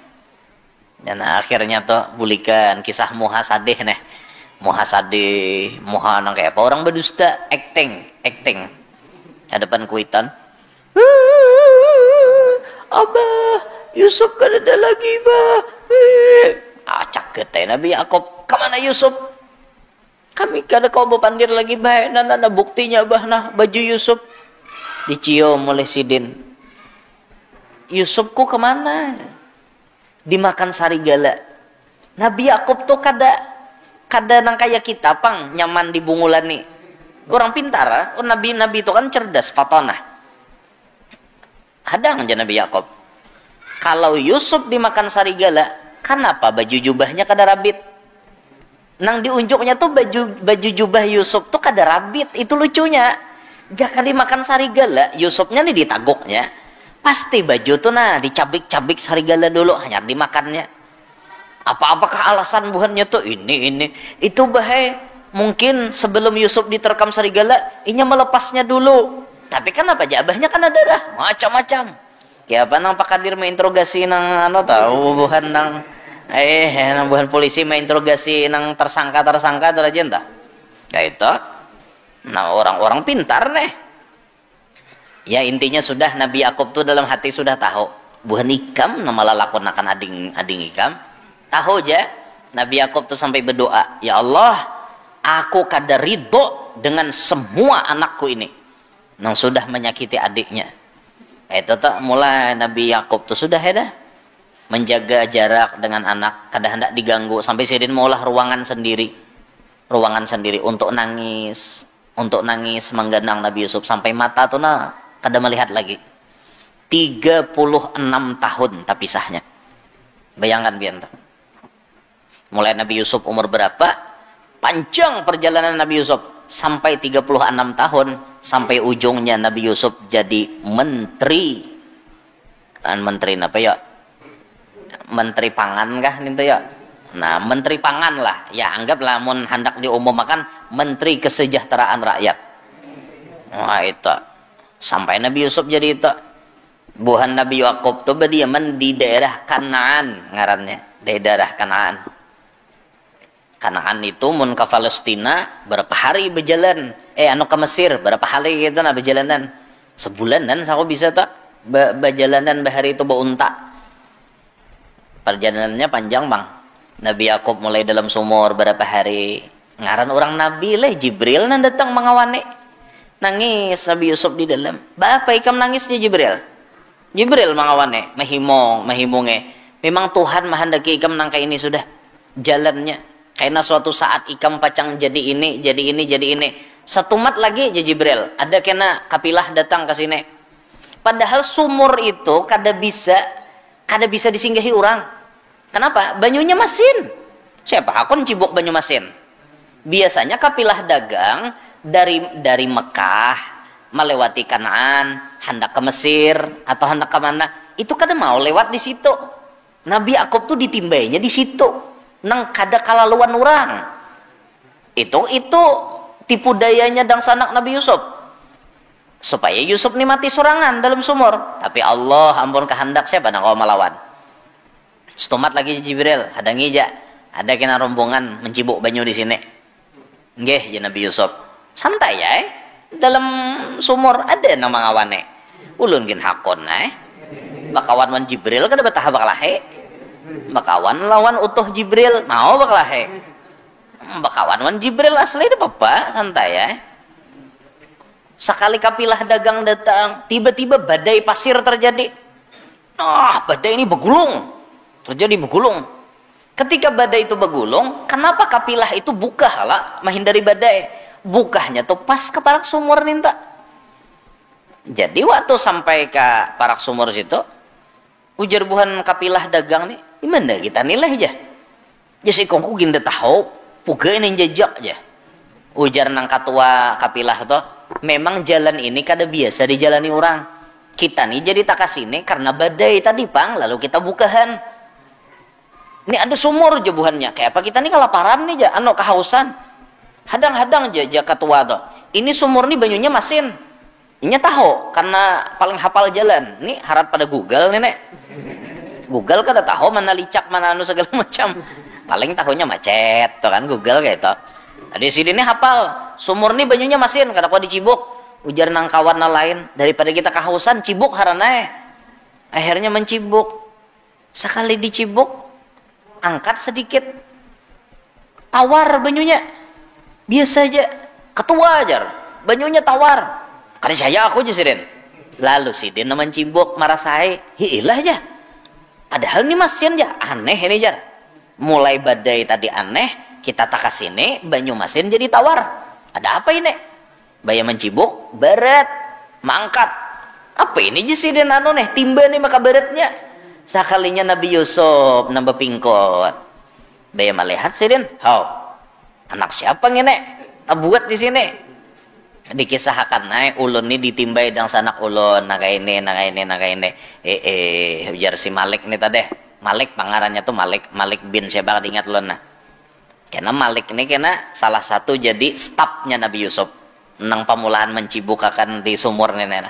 Dan akhirnya tuh bulikan kisah muhasadeh nih, muhasadeh, muha nang kayak apa orang berdusta, acting. Hadapan kuitan. Abah, Yusuf kan ada lagi bah. Acak geteh Nabi Yakub, kemana Yusuf? Kami kada kau berpandir lagi bah. Nana buktinya bah nah baju Yusuf dicium oleh Sidin. Yusufku kemana? Dimakan sarigala. Nabi Yakub tuh kada nang kayak kita pang nyaman di bungulan nih. Orang pintar, nabi itu kan cerdas, fatonah. Hadang aja Nabi Yakub. Kalau Yusuf dimakan sarigala, kenapa baju jubahnya kada rabit? Nang diunjuknya tuh baju jubah Yusuf tuh kada rabit, itu lucunya. Jika dimakan sarigala, Yusufnya nih ditaguknya, pasti baju tuh dicabik-cabik sarigala dulu, hanya dimakannya. Apakah alasan buhannya tuh ini itu bahaya? Mungkin sebelum Yusuf diterkam sarigala, inya melepasnya dulu. Tapi kan apa jabahnya kan ada darah, macam-macam. Ya apa nang pakadir menginterogasi nang buhan nang nang buhan polisi menginterogasi nang tersangka aja entah. Ya itu. Nah orang-orang pintar nih. Ya intinya sudah Nabi Yakub tuh dalam hati sudah tahu buhan ikam nama lalakon akan ading ikam. Tahu aja Nabi Yakub tuh sampai berdoa, ya Allah, aku kada ridho dengan semua anakku ini yang sudah menyakiti adiknya. Itu tuh mulai Nabi Yakub tuh sudah ya dah menjaga jarak dengan anak, kada hendak diganggu, sampai Sidin maulah ruangan sendiri untuk nangis menggenang Nabi Yusuf sampai mata tuh kada melihat lagi. 36 tahun tak pisahnya. Bayangkan biar mulai Nabi Yusuf umur berapa, panjang perjalanan Nabi Yusuf sampai 36 tahun, sampai ujungnya Nabi Yusuf jadi menteri. Kan menteri apa ya? Menteri pangan kah itu ya? Nah, menteri pangan lah. Ya anggaplah mun hendak diumumkan menteri kesejahteraan rakyat. Wah itu. Sampai Nabi Yusuf jadi itu. Buhan Nabi Yakub tuh berdiaman di daerah Kanaan ngarannya, di daerah Kanaan. Kanaan itu mun ke Palestina berapa hari berjalan? Ke Mesir berapa hari gitu berjalanan? Sebulanan aku bisa tak berjalanan bahari itu beunta. Perjalanannya panjang bang. Nabi Yakub mulai dalam sumur berapa hari? Ngaran orang Nabi lah Jibril nan datang mengawani. Nangis Nabi Yusuf di dalam. Bapak ikam nangisnya Jibril? Jibril mangawane mahimunge. Memang Tuhan mahandaki ikam nangka ini sudah jalannya. Karena suatu saat ikam pacang jadi ini. Setumat lagi je Jibril, ada kena kapilah datang ke sini. Padahal sumur itu kada bisa disinggahi orang. Kenapa? Banyunya masin. Siapa hakon cibuk banyu masin? Biasanya kapilah dagang dari Mekah melewati Kanaan, hendak ke Mesir atau hendak ke mana, itu kada mau lewat di situ. Nabi Yakub tuh ditimbainya di situ. Nang kada kalaluan orang. Itu tipu dayanya dang sanak Nabi Yusuf. Supaya Yusuf nih mati sorangan dalam sumur. Tapi Allah ampun kehendak siapa nang kau melawan. Stomat lagi Jibril, hadangi ja. Ada kena rombongan mencibuk banyu di sini. Nggih, ya Nabi Yusuf. Santai ya, dalam sumur ada nama ngawane. Ulun gin hakon bakawan wan Jibril kada betah bakalahe. Bakawan lawan utuh Jibril mau bakalahe. Bakawan wan Jibril asli ada apa santai ya. Sekali kapilah dagang datang, tiba-tiba badai pasir terjadi. Badai ini begulung. Terjadi begulung. Ketika badai itu begulung, kenapa kapilah itu buka lah menghindari badai? Bukahnya tuh pas ke parak sumur ninta. Jadi waktu sampai ke parak sumur situ, ujar buhan kapilah dagang nih, gimana kita nilai aja. Jadi kongku ginda tahu, puga ini jejak aja. Ujar nang katua kapilah tuh, memang jalan ini kada biasa dijalani orang. Kita nih jadi tak kasih karena badai tadi pang, lalu kita bukahan. Ini ada sumur jebuhannya, kayak apa kita nih kelaparan nih ja, kehausan. Hadang-hadang aja ketua tuh. Ini sumur nih banyunya masin. Ini tahu karena paling hafal jalan. Nih harap pada Google nenek. Google kada tahu mana licak mana segala macam. Paling tahunya macet tuh kan Google kayak itu. Ada sini nih hafal. Sumur nih banyunya masin kada kau dicibuk. Ujar nang kawan lain daripada kita kehausan cibuk harana. Akhirnya mencibuk. Sekali dicibuk angkat sedikit. Tawar banyunya. Biasa aja, ketua aja, banyunya tawar. Karena saya aku aja Sidin. Lalu Sidin mencibuk marah saya, hilah aja. Padahal ini masin aja, aneh ini aja. Mulai badai tadi aneh, kita tak kasih banyu masin jadi tawar. Ada apa ini? Bayar mencibuk, berat, mangkat. Apa ini aja Sidin timba nih maka beratnya. Sekalinya Nabi Yusuf nambah pingkot. Bayar melihat Sidin, anak siapa ngene? Buat di sini. Dikisahkan ulun ini ditimbai dang sanak ulun naga ini. Biar si Malik nih tadi. Malik pangarannya tuh Malik bin siapa ingat ulun nah. Karena Malik ini kena salah satu jadi stafnya Nabi Yusuf. Nang pamulaan mencibukakan di sumur nenek.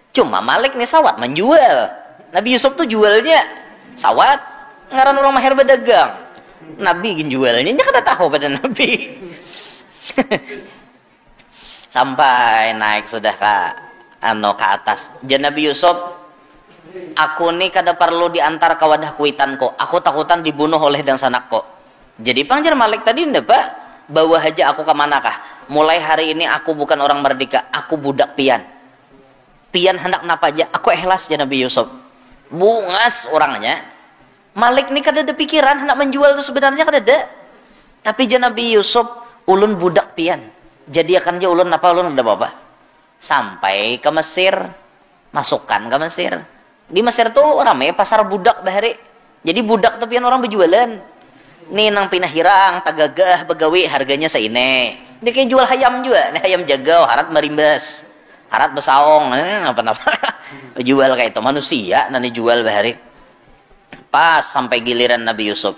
Cuma Malik nih sawat menjual. Nabi Yusuf tuh jualnya sawat ngaran orang mahir berdagang. Nabi gin jualnya kada tahu pada Nabi. Sampai naik sudah ke atas. Jan Nabi Yusuf, aku nih kada perlu diantar ke wadah kuitanku. Aku takutan dibunuh oleh dan sanakku. Jadi pangjar Malik tadi ndak Pak, bawa aja aku ke manakah? Mulai hari ini aku bukan orang merdeka, aku budak pian. Pian hendak napa aja, aku ikhlas Jan Nabi Yusuf. Bungas orangnya. Malik nih kada ada pikiran hendak menjual itu sebenarnya kada ada. Tapi jan Nabi Yusuf ulun budak pian. Jadi akan je ulun apa ulun ada apa? Sampai ke Mesir, masukkan ke Mesir. Di Mesir tuh ramai pasar budak bahari. Jadi budak tapi orang berjualan. Nih nang pinah hirang, tagagah, begawi harganya seine. Dia kayak jual hayam juga, nih hayam jagau, harat marimbas, harat besaong, apa-apa. Jual kayak itu manusia, nanti jual bahari. Pas sampai giliran Nabi Yusuf,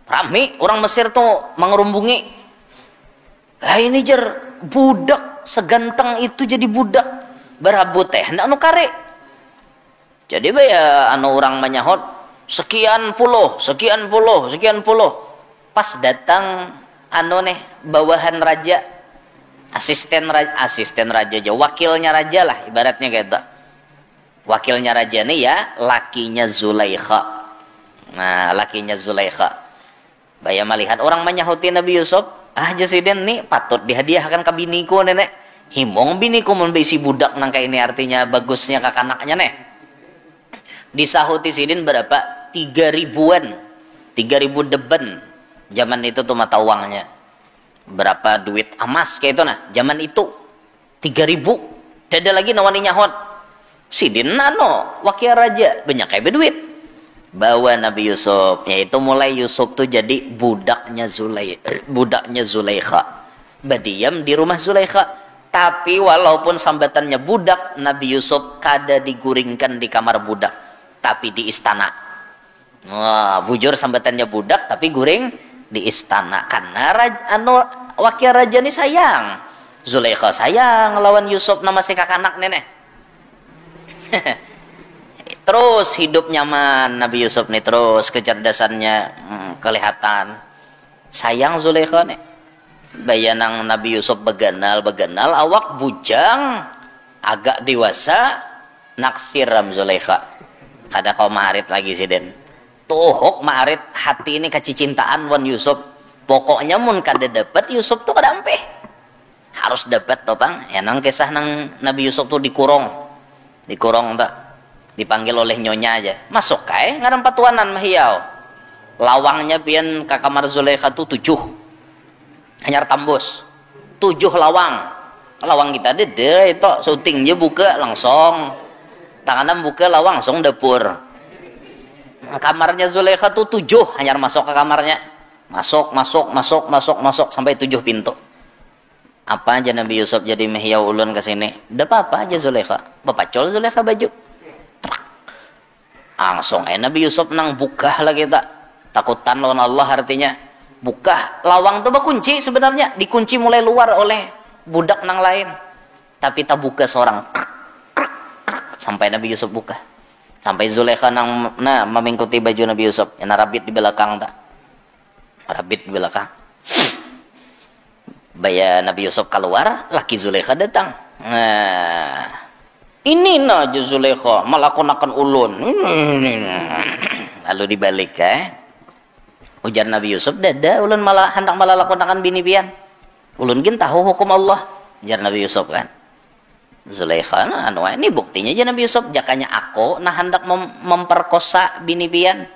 rame orang Mesir tuh mengerumbungi. Ini budak seganteng itu jadi budak berabut hendak kare. Jadi ya orang menyahut sekian puluh. Pas datang bawahan raja, asisten raja aja, wakilnya raja lah ibaratnya kayak itu. Wakilnya raja nih ya lakinya Zulaikha. Nah lakinya Zulaikha Baya melihat orang menyahuti Nabi Yusuf, Jasidin nih patut dihadiahkan ke biniku nenek. Himong biniku membisi budak nangka ini artinya bagusnya ke anaknya nih. Disahuti sidin berapa? 3.000-an. 3.000 deban. Zaman itu tuh mata uangnya. Berapa duit emas kayak itu nah. Zaman itu 3.000. Tidak ada lagi nawani nyahot. Sidin nano wakil raja banyak kayak duit. Bawa Nabi Yusuf, yaitu mulai Yusuf tuh jadi budaknya Zulaikha. Badiam di rumah Zulaikha. Tapi walaupun sambatannya budak, Nabi Yusuf kada diguringkan di kamar budak, tapi di istana. Wah, bujur sambatannya budak tapi guring di istana karena wakil raja ini sayang. Zulaikha sayang lawan Yusuf nama si kakanak nenek. Terus hidup nyaman Nabi Yusuf nih, terus kecerdasannya kelihatan. Sayang Zulaikha nih. Bayanang Nabi Yusuf beganal awak bujang agak dewasa naksir ram Zulaikha. Kada kau maharit lagi sih den. Tuhok maharit hati ini kecintaan wan Yusuf. Pokoknya mun kada dapat Yusuf tuh kada ampeh. Harus dapat toh bang. Ya nang kisah nang Nabi Yusuf tuh dikurung tak. Dipanggil oleh nyonya aja. Masuk kae ngaran patuanan mahiau. Lawangnya pian ka kamar Zulaikha tuh 7. Hanyar tambus 7 lawang kita dede itu syutingnya buka langsung tanganan buka lawang langsung dapur. Kamarnya Zulaikha tuh 7 hanyar masuk ke kamarnya masuk sampai 7 pintu. Apa aja Nabi Yusuf jadi mehiau ulun ke sini udah apa aja Zulaikha bapacol Zulaikha baju langsung Nabi Yusuf nang buka lagi tak takutan lawan Allah artinya buka lawang tuh kunci sebenarnya dikunci mulai luar oleh budak nang lain tapi tak buka seorang sampai Nabi Yusuf buka sampai Zulaikha nang memengikuti baju Nabi Yusuf yang rabit di belakang tak rabit di belakang baya Nabi Yusuf keluar laki Zulaikha datang ini aja Zulaikha melakukan ulun lalu dibalik ujar Nabi Yusuf dada ulun malah hendak malah lakonakan bini pian ulun gin tahu hukum Allah ujar Nabi Yusuf kan Zulaikha ini buktinya aja Nabi Yusuf jakanya aku hendak memperkosa bini pian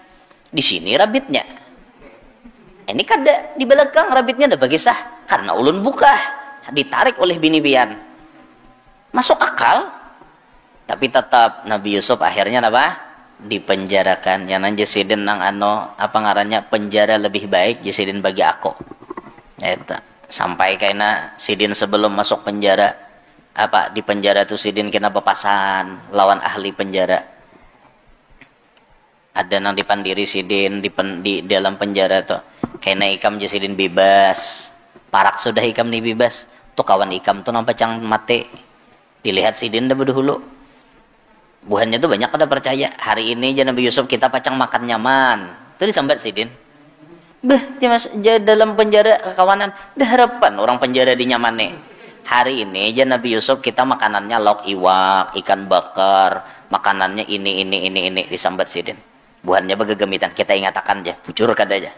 di sini rabitnya ini kada di belakang rabitnya ada bagi sah karena ulun buka ditarik oleh bini pian masuk akal tapi tetap Nabi Yusuf akhirnya apa dipenjarakan yang nanti sidin nang apa ngarannya penjara lebih baik sidin bagi aku eta sampai kaina sidin sebelum masuk penjara apa di penjara tuh sidin kena papasan lawan ahli penjara ada nang dipandiri sidin di dalam penjara tuh kaina ikam sidin bebas parak sudah ikam nih bebas tuh kawan ikam tuh nampak cang mati dilihat sidin dah dahulu buhannya tuh banyak pada percaya hari ini aja Nabi Yusuf kita pacang makan nyaman itu disambat sidin dalam penjara kekawanan dah harapan orang penjara di nyaman nih hari ini aja Nabi Yusuf kita makanannya lauk iwak ikan bakar makanannya ini disambat sidin buhannya begegemitan kita ingatakan aja bujur kada aja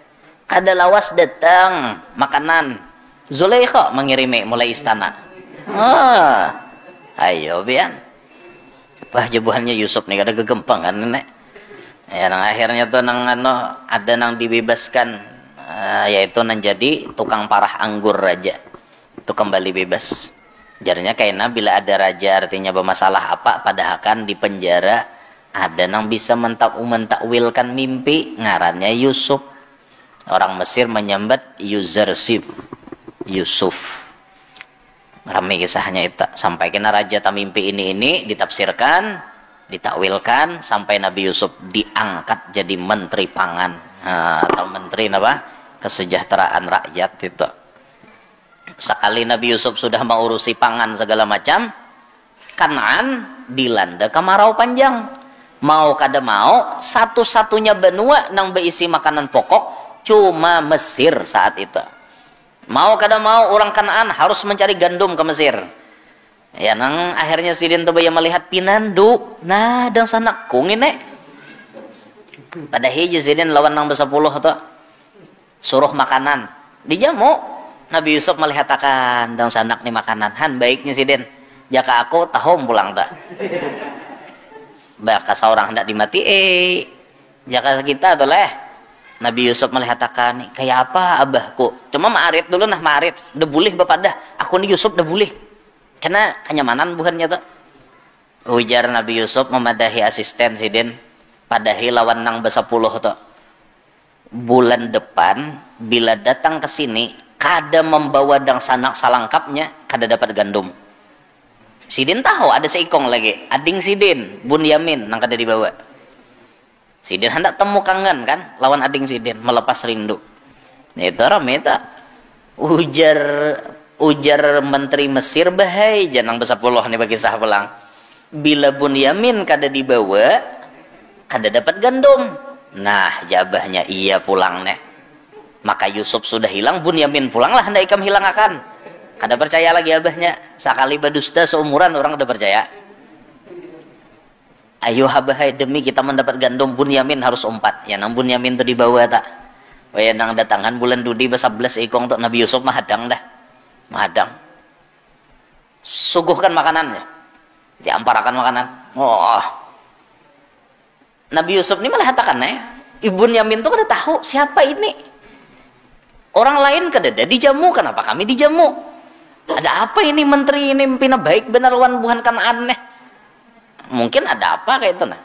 kada lawas datang makanan Zulaikha mengirimi mulai istana ayo bian wah jebuhannya Yusuf nih kada gegempang kan nenek ya nang akhirnya tuh nang ada nang dibebaskan yaitu nang jadi tukang parah anggur raja itu kembali bebas jarnya kayaknya bila ada raja artinya bermasalah apa padahal kan di penjara ada nang bisa mentakwilkan mimpi ngarannya Yusuf orang Mesir menyambat Yusuf ramai kisahnya itu sampai kena raja tamimpi ini ditafsirkan ditakwilkan sampai Nabi Yusuf diangkat jadi menteri pangan atau menteri kesejahteraan rakyat itu sekali Nabi Yusuf sudah mengurusi pangan segala macam Kanaan dilanda kemarau panjang mau kada mau satu-satunya benua nang berisi makanan pokok cuma Mesir saat itu mau kada mau orang Kanaan harus mencari gandum ke Mesir ya nang akhirnya sidin tuh baya melihat pinandu dan sanak kung ini pada hiji sidin lawan nang besapuluh tuh suruh makanan dijamu Nabi Yusuf melihat akan dan sanak nih makanan han baiknya sidin jaka aku tahom pulang tak Bahkan seorang hendak dimati, jaka kita tuh leh. Nabi Yusuf melihatkan, kayak apa abahku? Cuma maarit dulu nah, maarit. Udah boleh bapak dah. Aku nih Yusuf udah boleh. Karena kenyamanan bukannya tuh. Ujar Nabi Yusuf memadahi asisten sidin. Padahi lawan nang besapuluh tuh. Bulan depan, bila datang ke sini, kada membawa dang sanak salangkapnya, kada dapat gandum. Sidin tahu ada seikong lagi. Ading Sidin, Bunyamin, nang kada dibawa. Sidin hendak temu kangen kan lawan ading Sidin melepas rindu. Itu rame tak ujar menteri Mesir bahai janang besapuluh nih bagi sah pulang. Bila Bunyamin kada dibawa kada dapat gandum. Nah jabahnya iya pulang nek. Maka Yusuf sudah hilang, Bunyamin pulanglah hendak ikam hilang akan. Kada percaya lagi abahnya. Sekali badusta seumuran orang udah percaya. Ayo habahai demi kita mendapat gandum Bunyamin harus 4. Ya nang Bunyamin tu dibawa tak. Waya nang datangan bulan dudi besabelas ikong untuk Nabi Yusuf mahadang dah. Mahadang. Suguhkan makanannya. Diamparakan makanan. Oh. Nabi Yusuf ini malah katakan Ibu Bunyamin tu kada tahu siapa ini. Orang lain kada ada dijamu, kenapa kami dijamu? Ada apa ini menteri ini pina baik benar wan buhan Kanaan nih. Mungkin ada apa kayak itu nah.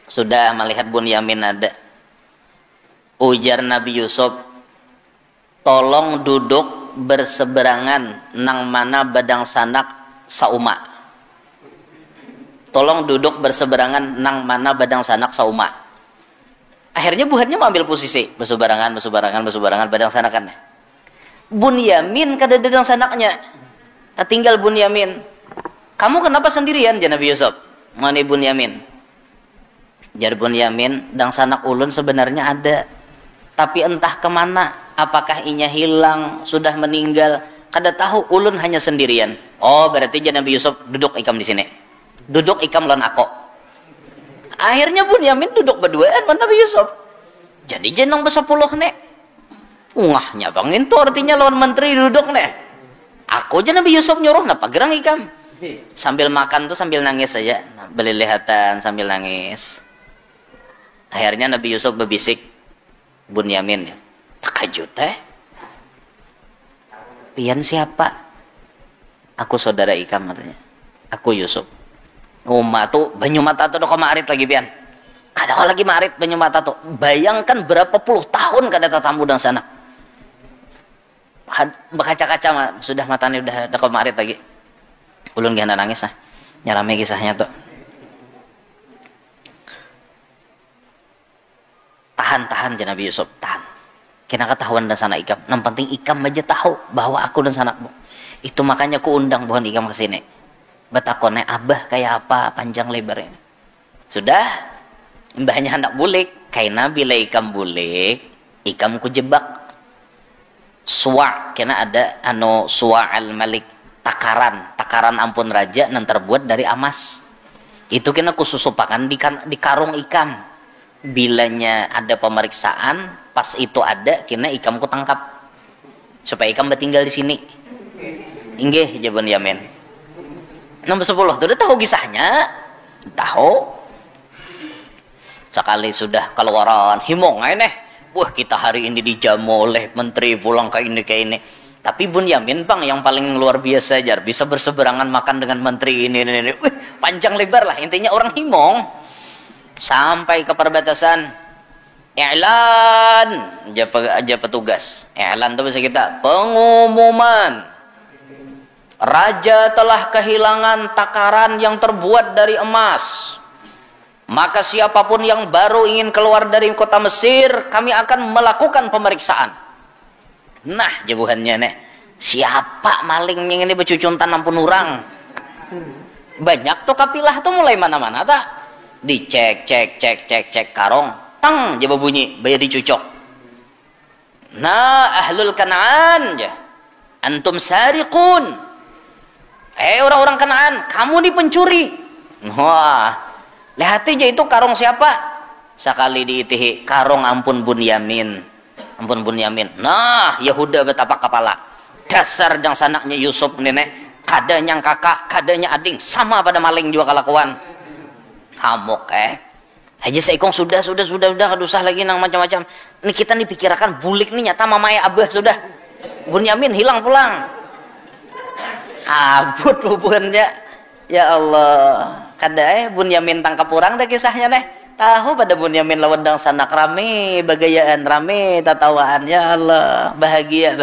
Sudah melihat Bunyamin ada. Ujar Nabi Yusuf, tolong duduk berseberangan nang mana badang sanak sauma. Tolong duduk berseberangan nang mana badang sanak sauma. Akhirnya buhannya mengambil posisi berseberangan badang sanakan. Bunyamin kada dadang sanaknya. Tinggal Bunyamin. Kamu kenapa sendirian ya Nabi Yusuf? Mani Bunyamin. Jar Bunyamin, dang sanak ulun sebenarnya ada. Tapi entah kemana. Apakah inya hilang, sudah meninggal. Kada tahu ulun hanya sendirian. Oh berarti jar Nabi Yusuf duduk ikam di sini. Duduk ikam lawan aku. Akhirnya Bunyamin duduk berduaan dengan Nabi Yusuf. Jadi jenong besapuluh nek. Ungahnya bangin itu artinya lawan menteri duduk nek. Aku aja Nabi Yusuf nyuruh napa gerang ikam. Sambil makan tuh sambil nangis saja, belilihatan sambil nangis. Akhirnya Nabi Yusuf berbisik Bunyamin, takajut pian siapa? Aku saudara ikam katanya. Aku Yusuf. Uma tuh banyu mata tuh kok marit lagi pian. Kada kok lagi marit banyu mata tuh. Bayangkan berapa puluh tahun kada tatamu dan sana. Berkaca-kaca sudah matanya udah kok marit lagi. Ulun gana nangis nah. Nyarame kisahnya tuh. Tahan Nabi Yusuf, tahan. Kena ketahuan dan sana ikam. Yang penting ikam aja tahu bahwa aku dan sanakmu. Itu makanya ku undang bukan ikam ke sini. Betakonnya abah kayak apa panjang lebarnya. Sudah. Mbahnya hendak bulik. Kaina bila ikam bulik, ikam ku jebak. Suwa, kena ada suwa al-malik. Takaran ampun raja nan terbuat dari emas. Itu kena kususupakan di karung ikam. Bilanya ada pemeriksaan, pas itu ada kena ikam ku tangkap. Supaya ikam bertinggal di sini. Inggih jabun Yamin. Nomor 10 tuh udah tahu kisahnya. Tahu. Sekali sudah keluaran himong neh. Wah, kita hari ini dijamu oleh menteri pulang kayak ini. Tapi Bunyamin bang yang paling luar biasa jar, bisa berseberangan makan dengan menteri ini. Wih, panjang lebar lah, intinya orang himong. Sampai ke perbatasan, i'lan, aja petugas. I'lan itu bisa kita pengumuman. Raja telah kehilangan takaran yang terbuat dari emas. Maka siapapun yang baru ingin keluar dari kota Mesir, kami akan melakukan pemeriksaan. Nah jawabannya nih, siapa maling yang ini becucuntan ampun orang. Banyak tuh kapilah tuh mulai mana-mana tak dicek karong tang jawab bunyi bayar dicucok. Nah ahlul Kanaan ya antum sariqun, orang-orang Kanaan kamu nih pencuri. Wah lihat aja itu karong siapa. Sekali diitihi karong ampun Bunyamin. Nah Yahuda betapa kepala dasar dan sanaknya Yusuf nenek kadanya kakak kadanya ading sama pada maling juga kelakuan. Amok aja seikong sudah usah lagi nang macam-macam. Ini kita nih pikirkan bulik nih nyata mamai abah sudah. Bunyamin hilang pulang. Abut hubungannya. Ya Allah. Kada Bunyamin tangkap orang dah kisahnya deh. Tahu pada Bunyamin lawan dang sanak rame, bagayaan rame, tatawaan. Ya Allah, bahagia.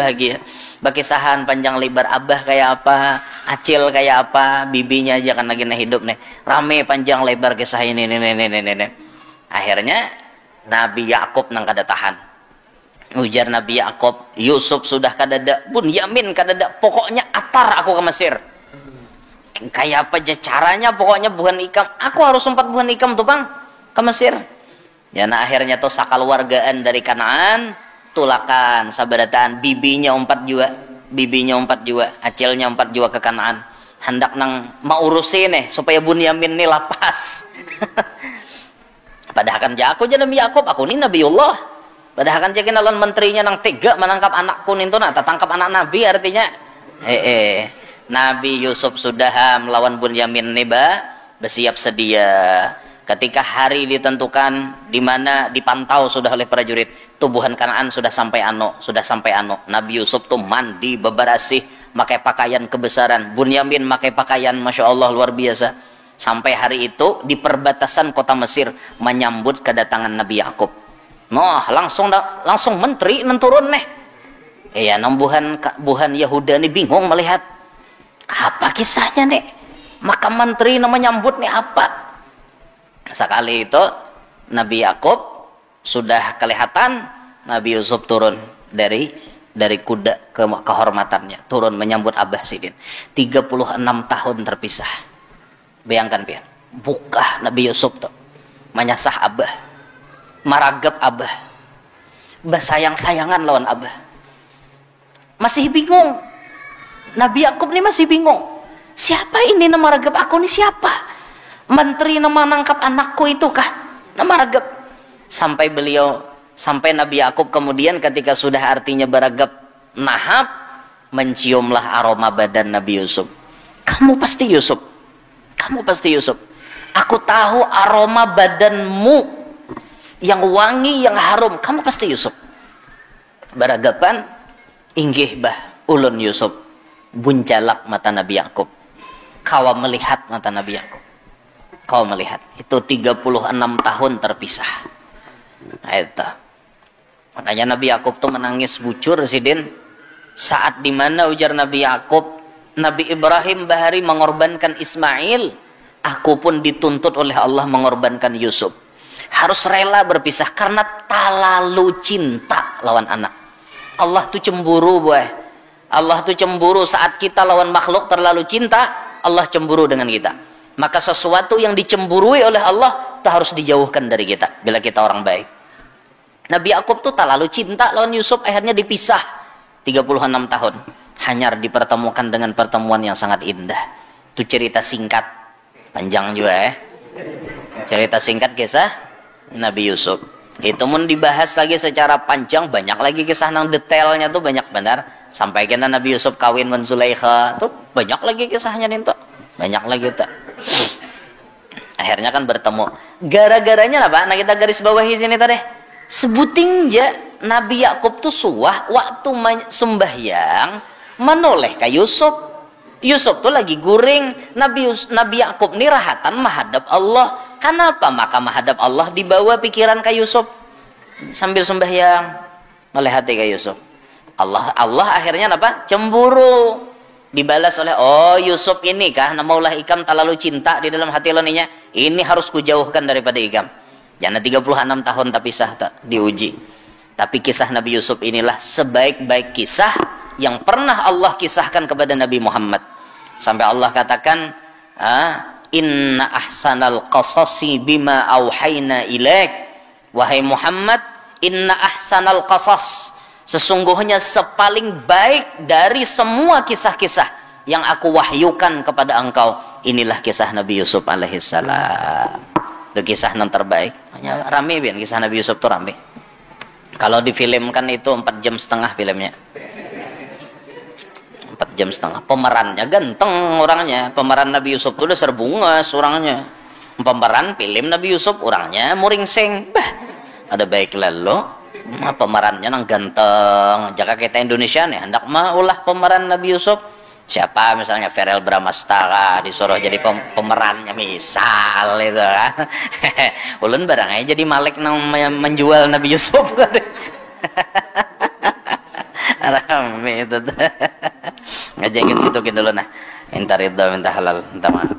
Bakisahan panjang lebar abah kayak apa, acil kayak apa, bibinya aja kan lagi hidup nih. Rame panjang lebar kisah ini. Akhirnya Nabi Yakub nang kada tahan. Ujar Nabi Yakub, Yusuf sudah kadada, Bunyamin kadada, pokoknya atar aku ke Mesir. Kayak apa aja caranya, pokoknya buhan ikam. Aku harus sempat buhan ikam tuh bang ke Mesir. Ya nah akhirnya tuh sakaluargaan dari Kanaan tulakan sabarataan bibinya 4 jua, acilnya 4 jua ke Kanaan. Hendak nang mau urusin supaya Bunyamin nih lapas. Padahal kan aku jadi Nabi Yakub, aku ini Nabiullah. Padahal kan jadi lawan menterinya nang tega menangkap anakku nih tuh, tangkap anak Nabi artinya. Nabi Yusuf sudah melawan Bunyamin nih bersiap sedia. Ketika hari ditentukan di mana dipantau sudah oleh prajurit, tubuhan Kanaan sudah sampai ano. Nabi Yusuf tuh mandi bebersih, pakai pakaian kebesaran. Bunyamin pakai pakaian Masya Allah luar biasa. Sampai hari itu di perbatasan kota Mesir menyambut kedatangan Nabi Yakub. Noh, langsung menteri nenturun nih. Iya, buhan Yahuda nih bingung melihat apa kisahnya nih. Maka menteri nama nyambut nih apa? Sekali itu Nabi Yakub sudah kelihatan, Nabi Yusuf turun dari kuda ke kehormatannya, turun menyambut Abah Sidin. 36 tahun terpisah. Bayangkan pian, buka Nabi Yusuf tuh menyasah Abah, maragap Abah, bersayang-sayangan lawan Abah. Masih bingung, Nabi Yakub nih masih bingung. Siapa ini nama maragap aku nih siapa? Menteri nama nangkap anakku itu kah? Nama maragap. Sampai Nabi Yakub kemudian ketika sudah artinya baragap nahap, menciumlah aroma badan Nabi Yusuf. Kamu pasti Yusuf. Aku tahu aroma badanmu yang wangi, yang harum. Kamu pasti Yusuf. Baragapan, inggih bah ulun Yusuf. Bunjalak mata Nabi Yakub. Kawa melihat mata Nabi Yakub. Kawa melihat. Itu 36 tahun terpisah. Nah, itu. Makanya Nabi Yakub tuh menangis bucur sidin. Saat dimana ujar Nabi Yakub, Nabi Ibrahim bahari mengorbankan Ismail, aku pun dituntut oleh Allah mengorbankan Yusuf. Harus rela berpisah karena terlalu cinta lawan anak. Allah tuh cemburu boy. Allah tuh cemburu saat kita lawan makhluk terlalu cinta, Allah cemburu dengan kita. Maka sesuatu yang dicemburui oleh Allah itu harus dijauhkan dari kita bila kita orang baik. Nabi Yakub tuh terlalu cinta lawan Yusuf, akhirnya dipisah 36 tahun. Hanya dipertemukan dengan pertemuan yang sangat indah. Itu cerita singkat, panjang juga cerita singkat kisah Nabi Yusuf. Itu pun dibahas lagi secara panjang, banyak lagi kisah nang detailnya tuh banyak benar. Sampai kena Nabi Yusuf kawin dengan Zulaikha, tuh banyak lagi kisahnya nih tuh, banyak lagi tuh. Akhirnya kan bertemu. Gara-garanya apa? Nah kita garis bawahi sini tadi. Sebuting aja Nabi Yakub tuh suah waktu sembahyang menoleh ke Yusuf. Yusuf tuh lagi guring. Nabi Yakub nih rahatan menghadap Allah. Kenapa? Maka menghadap Allah dibawa pikiran ke Yusuf sambil sembahyang melihat ke Yusuf. Allah akhirnya apa? Cemburu. Dibalas oleh Yusuf ini kah namaulah ikam terlalu cinta di dalam hati loninya. Ini harus kujauhkan daripada ikam. Jangan 36 tahun tak pisah tak diuji. Tapi kisah Nabi Yusuf inilah sebaik-baik kisah yang pernah Allah kisahkan kepada Nabi Muhammad. Sampai Allah katakan, inna ahsanal qasasi bima auhayna ilaik. Wahai Muhammad, inna ahsanal qasas, sesungguhnya sepaling baik dari semua kisah-kisah yang aku wahyukan kepada engkau, inilah kisah Nabi Yusuf alaihissalam. Itu kisah yang terbaik. Rame biar kisah Nabi Yusuf itu rame. Kalau difilmkan itu 4,5 jam filmnya. 4,5 jam. Pemerannya ganteng orangnya. Pemeran Nabi Yusuf itu udah serbungas orangnya. pemeran film Nabi Yusuf orangnya muringsing, bah ada baik lalu pemerannya nang ganteng jaka kita Indonesia nih hendak mah ulah pemeran Nabi Yusuf siapa misalnya Verrell Bramastara disuruh jadi pemerannya misal itu kan ulun barangnya jadi Malik nang menjual Nabi Yusuf rame itu ngajengin situ gitu loh nah minta ridho minta halal minta maaf